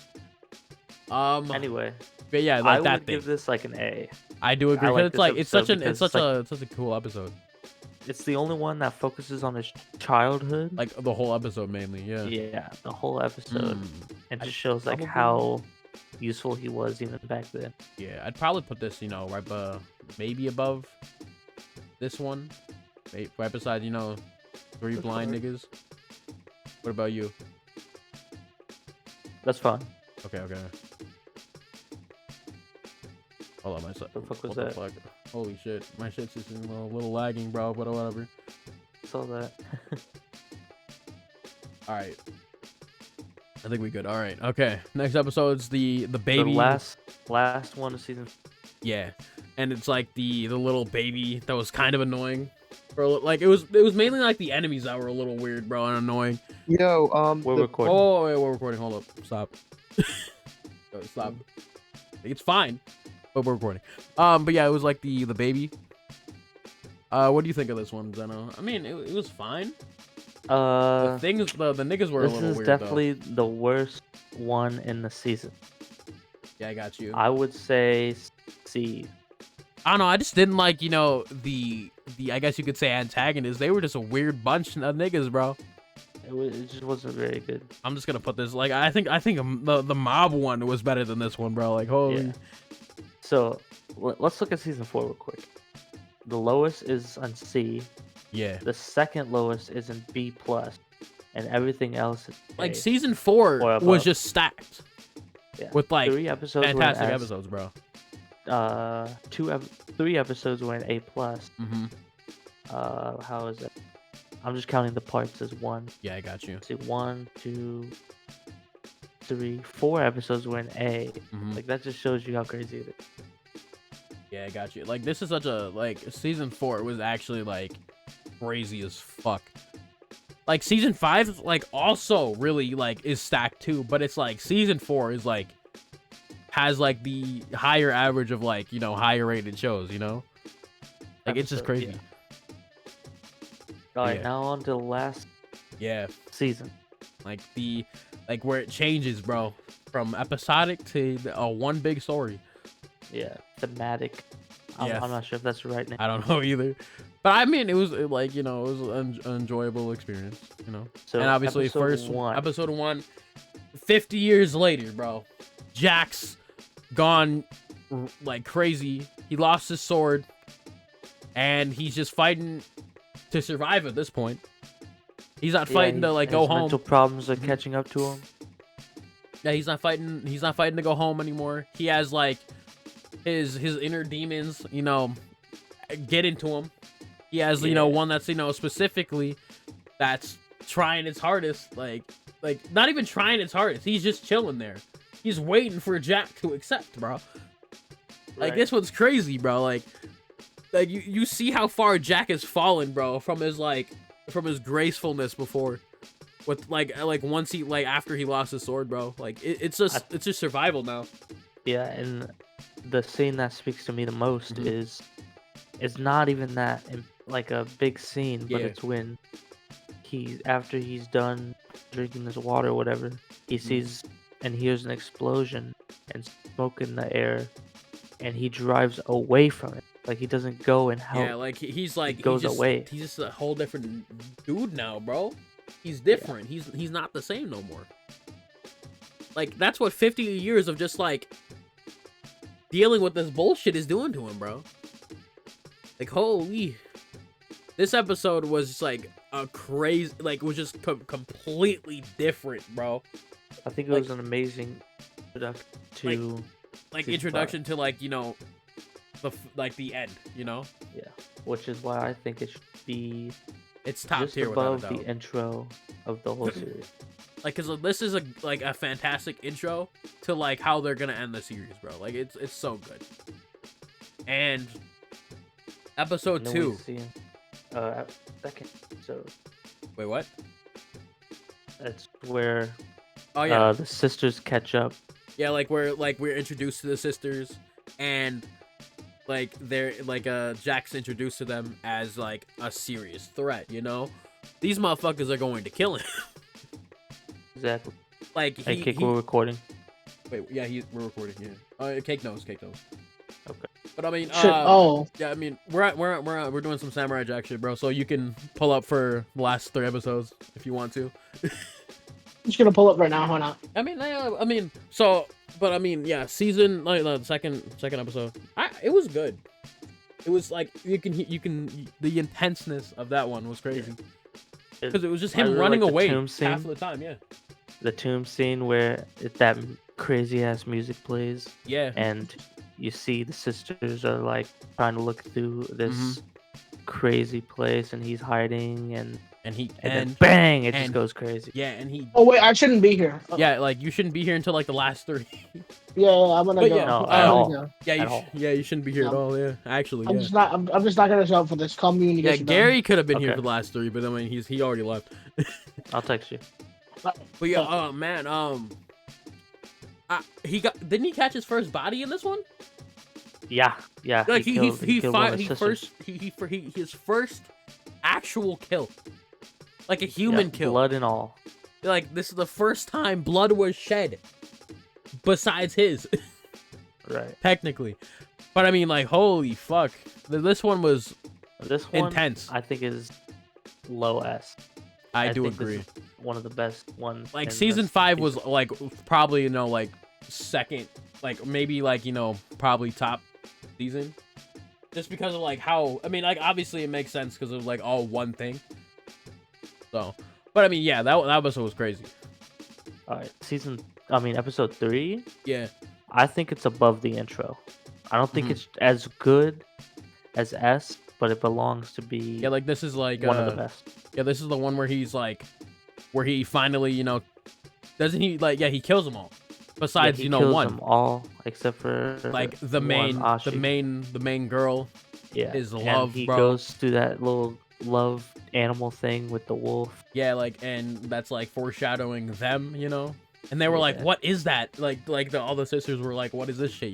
Anyway, but yeah, I like that would thing. give this like an A. I do agree. I like It's this like it's such episode an it's because such a cool episode. it's the only one that focuses on his childhood. Like the whole episode mainly. Yeah. Yeah, the whole episode, and I'd just shows like probably- how useful he was even back then. Yeah, I'd probably put this, right, maybe above this one, right beside, three That's blind fine. niggas. What about you? That's fun. Okay. Hold on, my son. The fuck was What that? the fuck? Holy shit, my shit's just a little lagging, bro. But whatever. Saw that. All right. I think we good. All right. Okay. Next episode's the baby. The last one of season. Yeah, and it's like the little baby that was kind of annoying. Like it was mainly like the enemies that were a little weird, bro, and annoying. Yo, We're recording. Oh, wait, we're recording. Hold up. Stop. Oh, stop. It's fine, but we're recording. But yeah, it was like the baby. What do you think of this one, Zennou? I mean, it was fine. The niggas were a This little is weird, definitely the worst one in the season. though. Yeah, I got you. I would say C. I don't know. I just didn't like, the I guess you could say antagonists. They were just a weird bunch of niggas, bro. It just wasn't very good. I'm just gonna put this like I think the mob one was better than this one, bro. Like holy. Yeah. So let's look at season 4 real quick. The lowest is on C. Yeah. The second lowest is in B plus, and everything else is Like A. season 4 Or was above. just stacked Yeah. with like 3 episodes fantastic were in S. episodes, bro. 3 episodes were in A plus. Mm-hmm. How is it? I'm just counting the parts as 1. Yeah, I got you. See, 1, 2, 3, 4 episodes were in A. Mm-hmm. Like that just shows you how crazy it is. Yeah, I got you. Like this is such a season 4 was actually like crazy as fuck. Like season 5 like also really like is stacked too, but it's like season 4 is like has like the higher average of like, higher rated shows, Like it's just Episode, crazy. yeah. All right, Yeah. now on to the last Yeah. season. Like where it changes, bro, from episodic to one big story. Yeah, thematic. I'm Yeah. not sure if that's the right name. I don't know either, but I mean, it was like it was an enjoyable experience, So and obviously episode 1, 50 years later, bro, Jack's gone like crazy. He lost his sword, and he's just fighting to survive at this point. He's not fighting to like go his home. Mental problems are catching up to him. Yeah, he's not fighting to go home anymore. He has like his inner demons, get into him. He has, one that's, specifically that's trying its hardest, like not even trying its hardest. He's just chilling there. He's waiting for Jack to accept, bro. Like Right. this one's crazy, bro. Like you see how far Jack has fallen, bro, from his gracefulness before. With like once he after he lost his sword, bro. Like it's just survival now. Yeah, and the scene that speaks to me the most Mhm. is it's not even that like a big scene, but Yeah. it's when after he's done drinking this water or whatever, he sees and hears an explosion and smoke in the air, and he drives away from it. Like he doesn't go and help. Yeah, like he's like He goes away. He's just a whole different dude now, bro. He's different. He's not the same no more. Like that's what 50 years of just like dealing with this bullshit is doing to him, bro. Like holy, this episode was just like a crazy, like was just completely different, bro. I think it like- was an amazing introduction to Like Season introduction to like the end, which is why I think it should be It's top just tier without a above the doubt. intro of the whole series. Like, cause this is a fantastic intro to like how they're gonna end the series, bro. Like, it's so good. And episode And then 2. we see second episode. Wait, what? That's where Oh yeah, the sisters catch up. yeah. Like we're introduced to the sisters, and like they're like Jack's introduced to them as like a serious threat. You know, these motherfuckers are going to kill him. Exactly. Like Hey, Kick, we're recording. Wait, yeah, we're recording. Yeah. Cake knows. Okay. But I mean, Shit. yeah, I mean, we're doing some Samurai Jack shit, bro. So you can pull up for the last 3 episodes if you want to. I'm just gonna pull up right now. Why not? I mean, yeah, season like the second episode, it was good. It was like you can the intenseness of that one was crazy because it was just him really running like the away tomb half scene. of the time. Yeah, The tomb scene where that crazy ass music plays, yeah, and you see the sisters are like trying to look through this Mm-hmm. crazy place, and he's hiding, and then and bang, it and- just goes crazy. yeah, and he Oh wait, I shouldn't be here. yeah, like you shouldn't be here until like the last 3. Yeah, I'm gonna But go. yeah, No, I'm at gonna all. go. yeah, you shouldn't be here at all. Yeah, actually, I'm yeah. just not. I'm just not gonna show up for this. Call me when you Yeah, get your Gary could have been here Okay. for the last 3, but I mean, he already left. I'll text you. done. But yeah, oh man, didn't he catch his first body in this one? Yeah. Like he killed one of the sisters. his first actual kill, like a human Yeah, kill. blood and all. Like this is the first time blood was shed, besides his, Right. technically. But I mean, like, holy fuck, this one was This one, intense. I think, is low S. I do think this agree. is one of the best ones. Like in season this 5 season. was like probably like second, like maybe like probably top season, just because of like how I mean like obviously it makes sense because it was like all one thing. So, but I mean yeah, that episode was crazy. All right, episode 3. Yeah, I think it's above the intro. I don't think Mhm. it's as good as S, but it belongs to be yeah, like this is like one of the best. Yeah, this is the one where he's like, where he finally doesn't he like he kills them all, besides he kills one them all except for like the one, main Ashi. the main girl. Yeah, his and love, he bro. goes through that little love animal thing with the wolf. Yeah, like, and that's like foreshadowing them, And they were like, Yeah. "What is that?" Like all the sisters were like, "What is this shit?"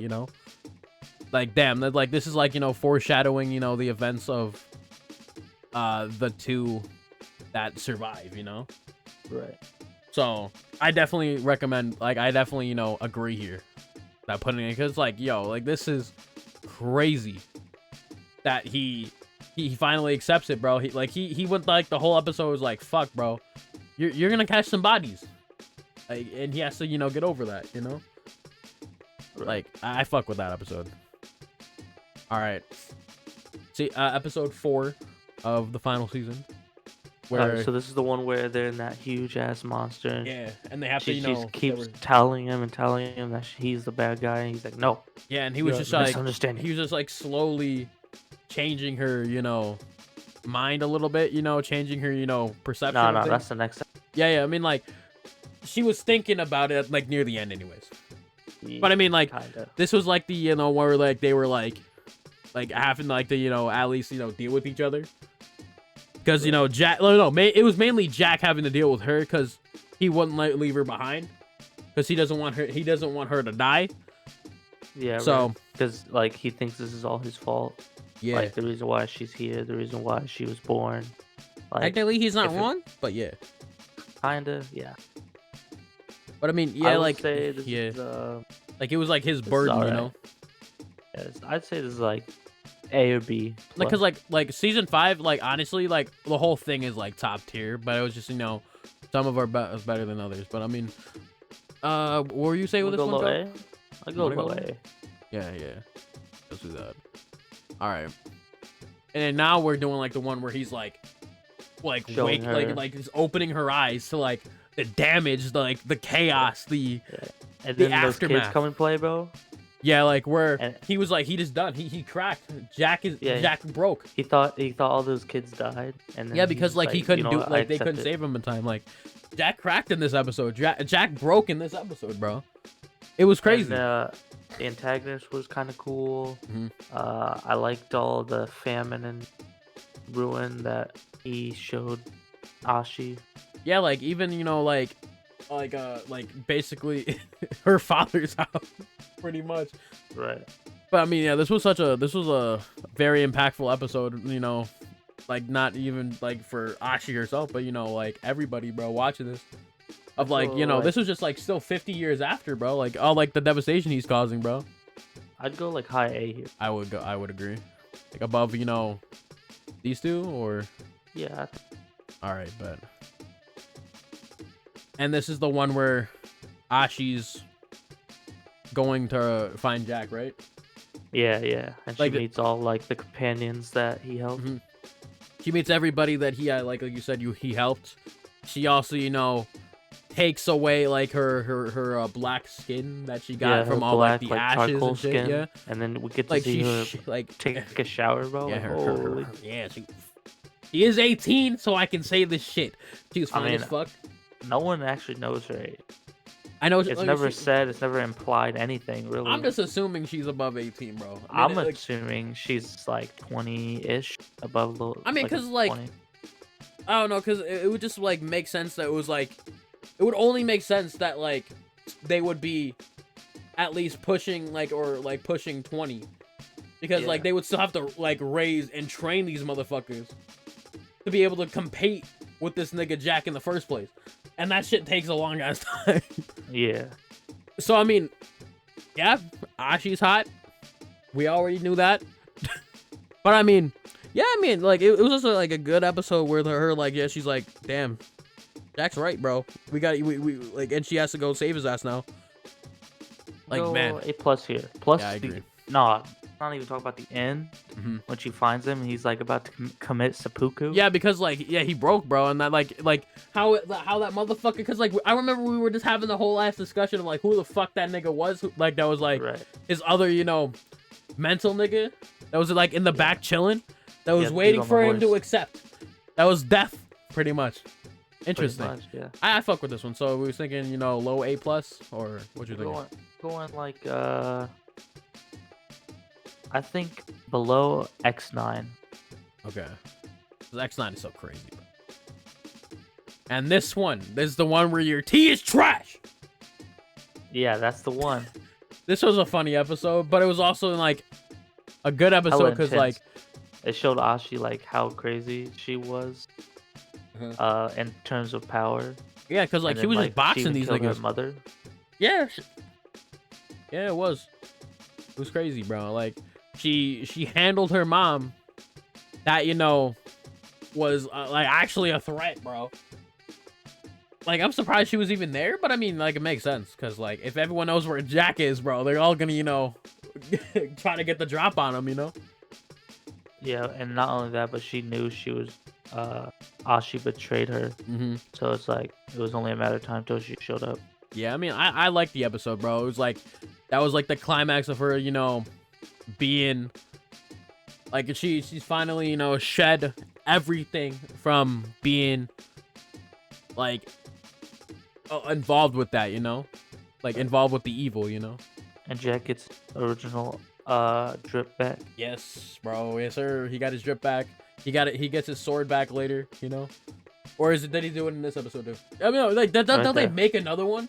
Like, damn, that like this is like foreshadowing, the events of the 2 that survive, Right. So I definitely recommend, like, I definitely agree here that putting it because like this is crazy that he finally accepts it, bro. He went like the whole episode was like, "Fuck, bro, you're gonna catch some bodies," like, and he has to get over that, Like I fuck with that episode. All right, see episode 4 of the final season, where Alright, so this is the one where they're in that huge ass monster. And yeah, and they have she to just keeps telling him that he's the bad guy, and he's like, no. yeah, and he was you're just like misunderstanding. he was just like slowly changing her, mind a little bit, changing her, perception. No, of things. that's the next. Yeah, I mean, like, she was thinking about it like near the end, anyways. But I mean, like, Kinda. this was like the where like they were like having like to at least deal with each other. Because Jack, it was mainly Jack having to deal with her because he wouldn't leave her behind because he doesn't want her to die. Yeah. So because like he thinks this is all his fault. yeah, Like the reason why she's here, the reason why she was born. Like technically he's not if it- wrong, but yeah. kinda, yeah. But I mean, I yeah, would like say this yeah, is, like it was like his is burden, alright. Yes, I'd say this is like A or B. Like, plus. cause like season 5, like honestly, like the whole thing is like top tier, but it was just some of our is better than others. But I mean, what were you saying with We'll this go one? low Joe? A. I go wanna go low low? A. Yeah, let's do that. All right, and then now we're doing like the one where he's like Showing her. like he's opening her eyes to like the damage, like the chaos, the And The then those kids aftermath. come and play, bro. Yeah, like where And he was like he just done. He cracked. Jack yeah, Jack broke. he thought all those kids died, and then Yeah, he because was like he like, couldn't do I like they accept couldn't it. save him in time. Like Jack cracked in this episode. Jack broke in this episode, bro. It was crazy. And, the antagonist was kind of cool. Mhm. I liked all the famine and ruin that he showed Ashi. Yeah, like even like basically her father's house, pretty much. Right. But I mean, yeah, this was a very impactful episode. Like not even like for Ashi herself, but like everybody, bro, watching this. Of like, this was just like still 50 years after, bro. Like all like the devastation he's causing, bro. I'd go like high A here. I would agree. Like above, these two or Yeah. all right, but. And this is the one where Ashi's going to find Jack, right? Yeah. And Like she meets all like the companions that he helped. Mhm. She meets everybody that he like you said, he helped. She also, takes away like her black skin that she got Yeah, from her all like black, the like, ashes charcoal and shit. skin. Yeah, And then we get to like see her like take a shower, bro. yeah, Like, her, holy. yeah, she is 18, so I can say this shit. She was fine mean, as fuck. No one actually knows her age. I know It's like, never said. It's never implied anything, really. I'm just assuming she's above 18, bro. I'm like, assuming she's like 20-ish, above the. I mean, 'cause, like, 20. I don't know, because it would just like make sense that it was like, it would only make sense that like they would be at least pushing like or like pushing 20, because Yeah. like they would still have to like raise and train these motherfuckers to be able to compete with this nigga Jack in the first place, and that shit takes a long ass time. Yeah. So I mean, yeah, Ashi's hot. We already knew that. But I mean, yeah, I mean, like it was also like a good episode where her like, yeah, she's like, damn, Jack's right, bro. We like, and she has to go save his ass now. Like, Go man, A+ here. Plus, yeah, I agree. nah, not even talk about the end Mhm. when she finds him and he's like about to commit seppuku. Yeah, because like, yeah, he broke, bro, and that like how that motherfucker, because like I remember we were just having the whole ass discussion of like who the fuck that nigga was, like that was like Right. his other mental nigga that was like in the back chilling, that was Yeah, the waiting dude on for the him to horse. accept. That was death, pretty much. Pretty Interesting. much, yeah. I fuck with this one. So we was thinking, low A+, or what you thinking? Going like I think below X9. Okay. 'Cause X9 is so crazy. And this is the one where your tea is trash. Yeah, that's the one. This was a funny episode, but it was also like a good episode Hella because intense. like, It showed Ashi like how crazy she was, in terms of power. yeah, because like And she then, was like, just boxing even these killed her niggas. mother. Yeah. Yeah, it was. It was crazy, bro. Like she handled her mom that was like actually a threat, bro. Like I'm surprised she was even there, but I mean, like it makes sense because like if everyone knows where Jack is, bro, they're all gonna try to get the drop on him, Yeah, and not only that, but she knew she was Ashi betrayed her. Mm-hmm. So it's like it was only a matter of time till she showed up. Yeah, I mean, I liked the episode, bro. It was like that was like the climax of her, being like she's finally, shed everything from being like involved with that, like involved with the evil, And Jack gets original drip back. Yes, bro. Yes, sir. He got his drip back. He got it. He gets his sword back later, Or is it that he do it in this episode too? I mean, like don't they there. make another one?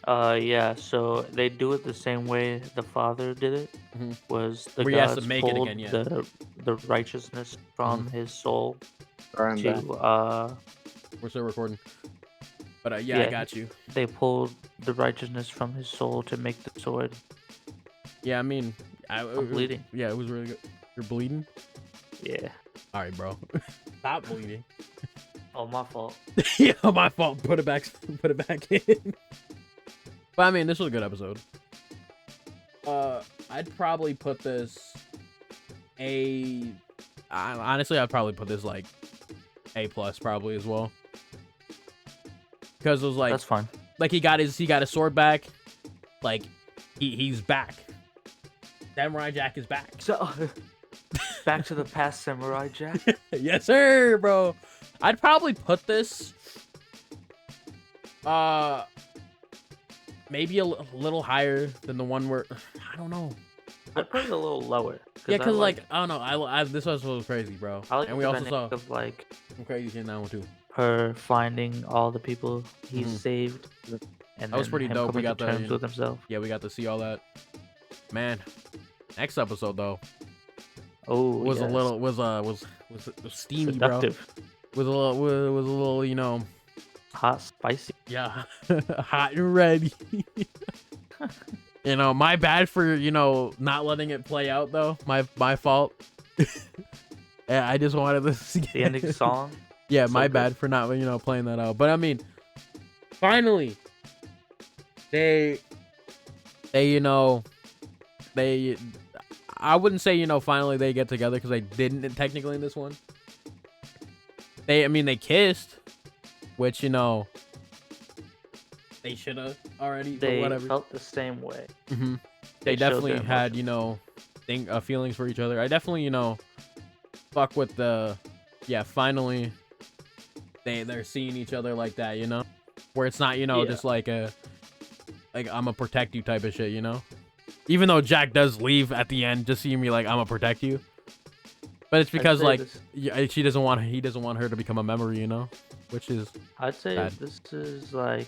Yeah, so they do it the same way the father did it. Mhm. Was the Where he has to gods make it pulled again, yeah. the righteousness from his soul I'm back. to We're still recording. But yeah, I Yeah. got you. they pulled the righteousness from his soul to make the sword. Yeah, I mean, I'm bleeding. Yeah, it was really good. You're bleeding? Yeah. All right, bro. Stop bleeding. Oh, my fault. Yeah, my fault. Put it back. Put it back in. But I mean, this was a good episode. I'd probably put this honestly, I'd probably put this like A+ probably as well. Because it was like That's fine. he got his sword back. Like he's back. Samurai Jack is back. So, back to the past, Samurai Jack. Yes, sir, bro. I'd probably put this, maybe a little higher than the one where I don't know. I'd put it a little lower. Yeah, cause like I don't know. I this was crazy, bro. I like And we the also saw dynamic of like some crazy shit in that one too. her finding all the people he's Mhm. saved, and That was then pretty him dope. We coming got to the terms with himself. yeah, we got to see all that. Man, next episode though Oh, was a yes. little was steamy, Seductive, bro. Was a little hot, spicy. yeah, hot and ready. My bad for not letting it play out though. My fault. Yeah, I just wanted to see The ending song. Yeah, so my good. bad for not playing that out. But I mean, finally, they I wouldn't say finally they get together because they didn't technically in this one. They kissed, which they should have already. But They whatever. felt the same way. Mm-hmm. They They showed definitely their had emotions. feelings for each other. I definitely fuck with the finally they're seeing each other like that, where it's not Yeah. just like I'm gonna protect you type of shit, even though Jack does leave at the end just seeing me like I'm gonna protect you, but it's because say like this- he doesn't want her to become a memory, which is I'd say bad. this is like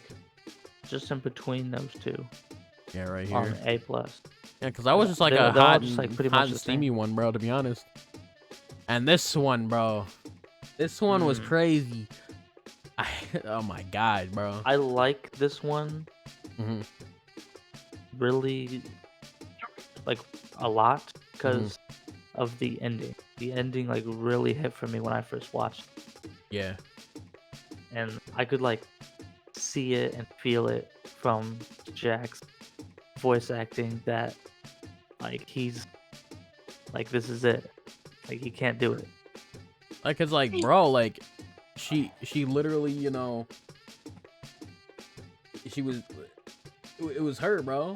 just in between those two right on here. A plus. Yeah, because I was just like They're- a they're all hot, just, like, and, pretty hot much and the steamy one, bro, to be honest. And this one, bro, was Mm. crazy. Oh my god, bro. I like this one hmm really like a lot because Mm-hmm. of the ending. The ending like really hit for me when I first watched, Yeah. and I could like see it and feel it from Jack's voice acting that like he's like this is it. Like he can't do it. Like, cause like, bro, like, she literally, she was, it was her, bro.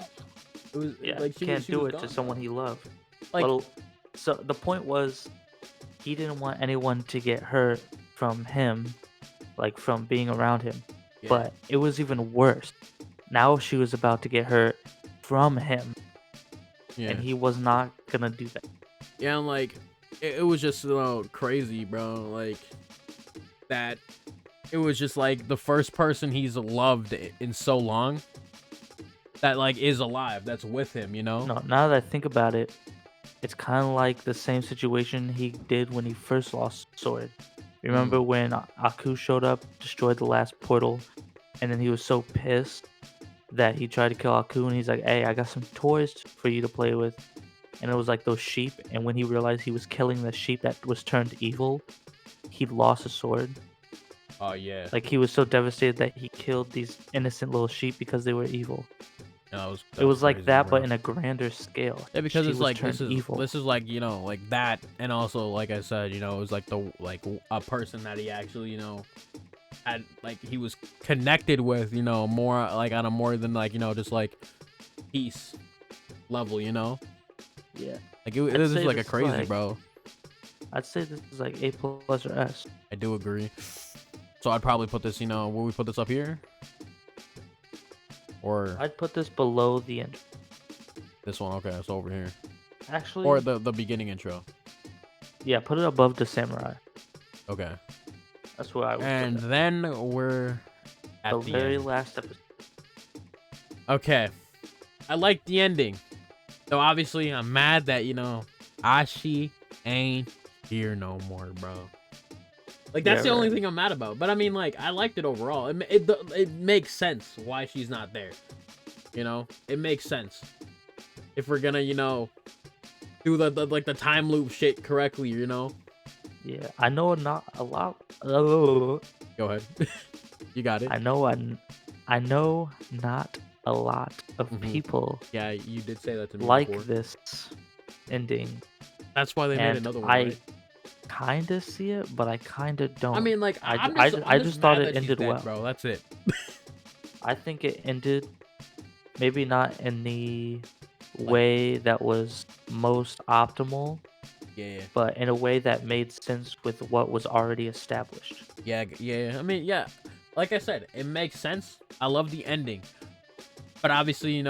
It was Yeah, like she can't was, she do was it to gone, someone bro. he loved. Like, Well, so the point was, he didn't want anyone to get hurt from him, like from being around him. yeah. But it was even worse. Now she was about to get hurt from him, yeah, and he was not gonna do that. yeah, and like, it was just crazy, bro. Like that, it was just like the first person he's loved in so long that like is alive, that's with him, No, now that I think about it, it's kind of like the same situation he did when he first lost Sword. Remember when Aku showed up, destroyed the last portal, and then he was so pissed that he tried to kill Aku, and he's like, "Hey, I got some toys for you to play with." And it was like those sheep, and when he realized he was killing the sheep that was turned evil, he lost his sword. Oh yeah, Like he was so devastated that he killed these innocent little sheep because they were evil. that It was like crazy, that, bro. but in a grander scale. Yeah, because She it's was like turned this is evil. like like that, and also like I said, it was like a person that he actually had, like, he was connected with, more like on a more than like just like peace level, Yeah, like it I'd was say just like a this is crazy, like- bro. I'd say this is like A plus or S. I do agree. So I'd probably put this, will we put this up here, or I'd put this below the end. this one? Okay, so over here, Actually, or the beginning intro. yeah, put it above the samurai. Okay, That's where I would and put it. then we're at The the very end. last episode. Okay. I like the ending. So obviously I'm mad that, Ashi ain't here no more, bro. Like that's Yeah, the only right. thing I'm mad about. But I mean, like, I liked it overall. It makes sense why she's not there. It makes sense. If we're gonna, do the time loop shit correctly, Yeah, I know not a lot. Go ahead. You got it. I know not a lot of Mhm. people Yeah, you did say that to me like before. this ending, That's why they made and another one, I right? kind of see it, but I kind of don't. I mean, like, I I'm ju- I just, ju- I'm I just just thought mad it that she's ended dead, well. bro. That's it. I think it ended maybe not in the way that was most optimal, Yeah, but in a way that made sense with what was already established. yeah. I mean, yeah. Like I said, it makes sense. I love the ending, but obviously,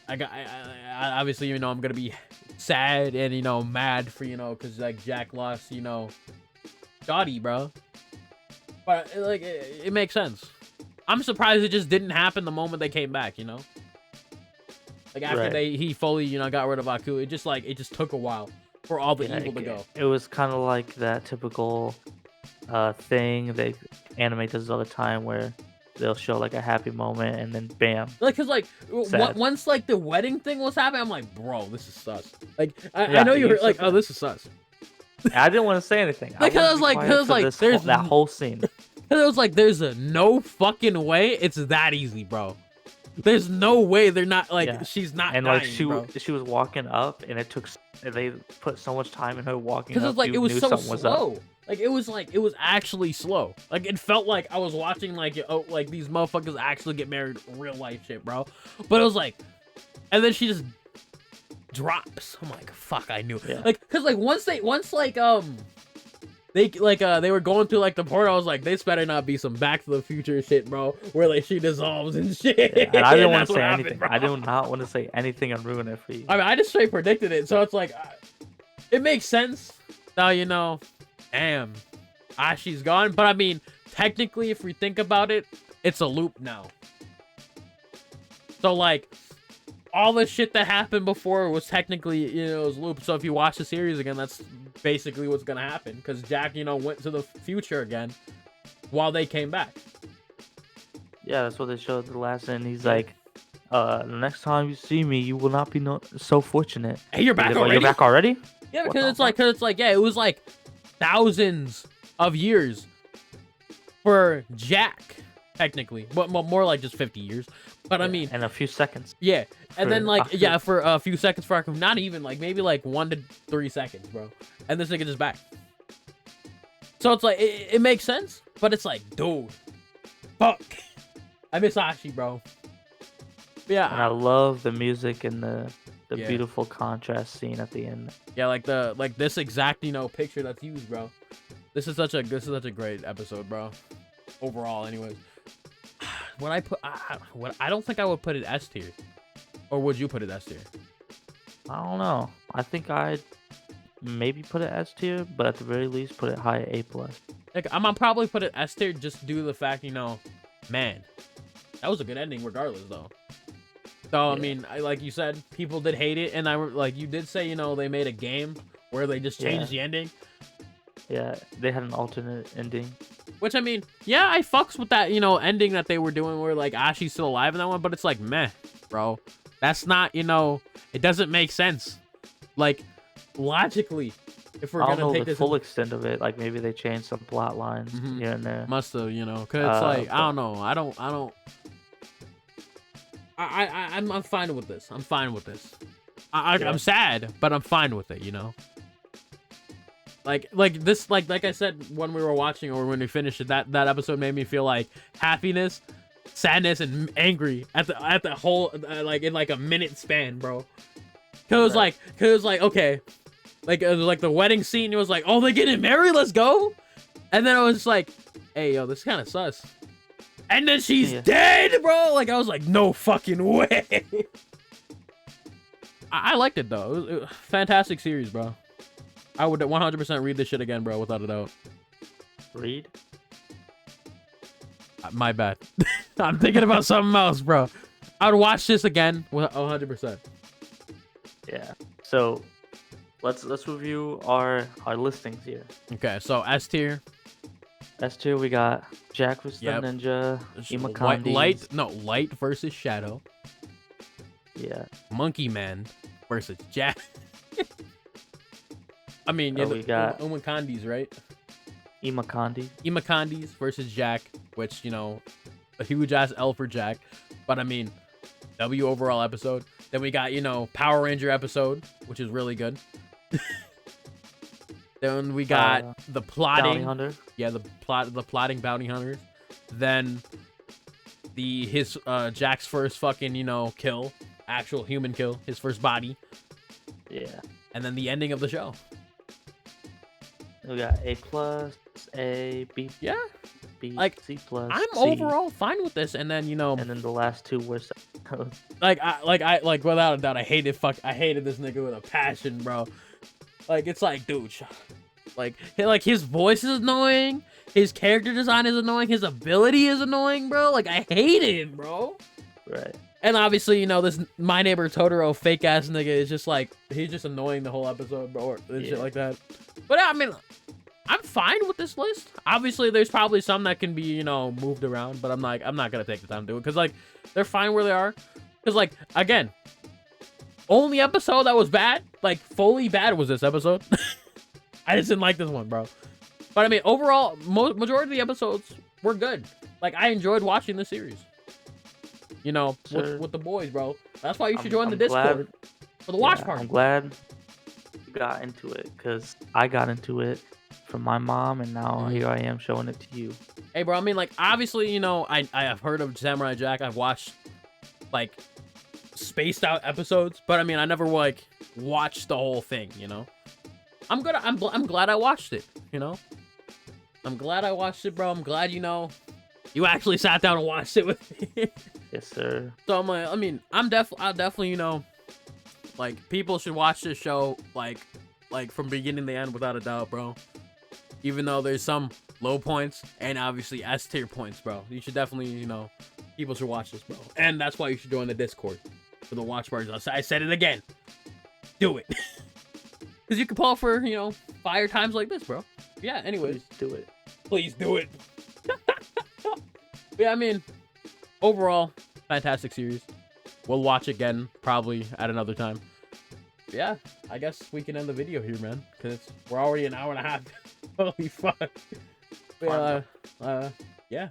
obviously, I'm gonna be sad and mad for because like Jack lost Dottie, bro. But like it makes sense. I'm surprised it just didn't happen the moment they came back. Like after Right. he fully got rid of Aku. It just took a while for all the evil to go. It was kind of like that typical thing that anime does all the time where they'll show like a happy moment and then bam. Like, cause like Sad. once like the wedding thing was happening, I'm like, bro, this is sus. Like I Yeah, know you you were like, said oh, that. this is sus. I didn't want to say anything. Like, I I was like, there's that whole scene. Cause it was like, there's no fucking way it's that easy, bro. There's no way they're not like Yeah. she's not And dying, like bro. she was walking up, and they put so much time in her walking Because up. it was like you it was knew so something was up. slow. Like it was actually slow. Like it felt like I was watching like these motherfuckers actually get married real life shit, bro. But it was like, and then she just drops. I'm like, fuck, I knew. Yeah. Like, cause like once they were going through like the portal, I was like, this better not be some Back to the Future shit, bro, where like she dissolves and shit. Yeah, and I didn't want That's to say what happened, anything. bro. I do not want to say anything and ruin it for you. I mean, I just straight predicted it, so it's like, it makes sense. Now damn, Ashi's gone. But I mean, technically, if we think about it, it's a loop now. So like, all the shit that happened before was technically, it was loop. So if you watch the series again, that's basically what's gonna happen. Because Jack, went to the future again while they came back. Yeah, that's what they showed the last end. He's like, the next time you see me, you will not be so fortunate. Hey, you're back He's like, already? You're back already? Yeah, What because the it's like, yeah, it was like thousands of years for Jack, technically, but more like just 50 years. But I mean, and a few seconds. yeah, and then like, Aku. yeah, for a few seconds for Aku, not even like maybe like 1 to 3 seconds, bro. And this nigga just back. So it's like it makes sense, but it's like, dude, fuck, I miss Ashi, bro. Yeah, And I love the music and the Yeah. beautiful contrast scene at the end. yeah, like this exact picture that's used, bro. This is such a great episode, bro. Overall, anyways. When I put, I don't think I would put it S tier, or would you put it S tier? I don't know. I think I'd maybe put it S tier, but at the very least, put it high A+. Like I'm gonna probably put it S tier just due to the fact, man, that was a good ending regardless, though. So I Yeah. mean, like you said, people did hate it, and like you did say, they made a game where they just changed the ending. Yeah, they had an alternate ending. Which, I mean, yeah, I fucks with that, ending that they were doing where, like, Ashi's still alive in that one, but it's like, meh, bro. That's not, it doesn't make sense. Like, logically, if we're I don't gonna know take the this... full extent of it. Like, maybe they changed some plot lines here and there. Must have, because it's like, I but- don't know. I'm fine with this. I'm fine with this. Yeah. I'm sad, but I'm fine with it, Like this, like I said when we were watching or when we finished it, that episode made me feel like happiness, sadness, and angry at the whole like in like a minute span, bro. Cause Right. it was like okay, like it was like the wedding scene. It was like, oh, they getting married, let's go. And then I was just like, hey, yo, this is kind of sus. And then she's dead, bro. Like I was like, no fucking way. I liked it though. It was a fantastic series, bro. I would 100% read this shit again, bro, without a doubt. Read? My bad. I'm thinking about something else, bro. I would watch this again with 100%. Yeah. So let's review our listings here. Okay, so S tier. S tier, we got Jack vs. Yep. the Ninja, Imakandi. Light versus Shadow. Yeah. Monkey Man versus Jack. I mean, yeah, we got Umakandis, right? Imakandi. Imakandis versus Jack, which, a huge ass L for Jack. But I mean, W overall episode. Then we got, Power Ranger episode, which is really good. Then we got the plotting. Bounty Hunter. Yeah, the plotting bounty hunters. Then his Jack's first fucking, kill actual human kill, his first body, Yeah. and then the ending of the show. We got A plus, A, B, Yeah, B, like, C plus. I'm C, overall fine with this. And then and then the last two were like without a doubt, I hated this nigga with a passion, bro. Like, it's like, dude, like his voice is annoying, his character design is annoying, his ability is annoying, bro. Like, I hate it, bro. right. And obviously, this My Neighbor Totoro fake ass nigga is just like, he's just annoying the whole episode, bro, and shit like that. But I mean, I'm fine with this list. Obviously, there's probably some that can be, moved around, but I'm not gonna take the time to do it, because, like, they're fine where they are. Because, like, again, only episode that was bad, like, fully bad, was this episode. I just didn't like this one, bro. But I mean, overall, majority of the episodes were good. Like, I enjoyed watching this series. With the boys, bro. That's why you should join the Discord for the watch party. I'm glad you got into it, because I got into it from my mom, and now here I am showing it to you. Hey, bro, I mean, like, obviously, I have heard of Samurai Jack. I've watched, like, spaced out episodes, but I mean, I never, like, watched the whole thing, I'm glad I watched it, I'm glad I watched it, bro. I'm glad, you actually sat down and watched it with me. Yes, sir. So I'm like, I mean, I'll definitely, like, people should watch this show, like from beginning to end, without a doubt, bro. Even though there's some low points and obviously S tier points, bro. You should definitely, people should watch this, bro. And that's why you should join the Discord for the watch parties. I said it again. Do it. Because you can pull for, fire times like this, bro. Yeah, anyways. Please do it. Please do it. Yeah, I mean, overall, fantastic series. We'll watch again, probably at another time. Yeah, I guess we can end the video here, man. Because we're already an hour and a half. Holy fuck. Yeah.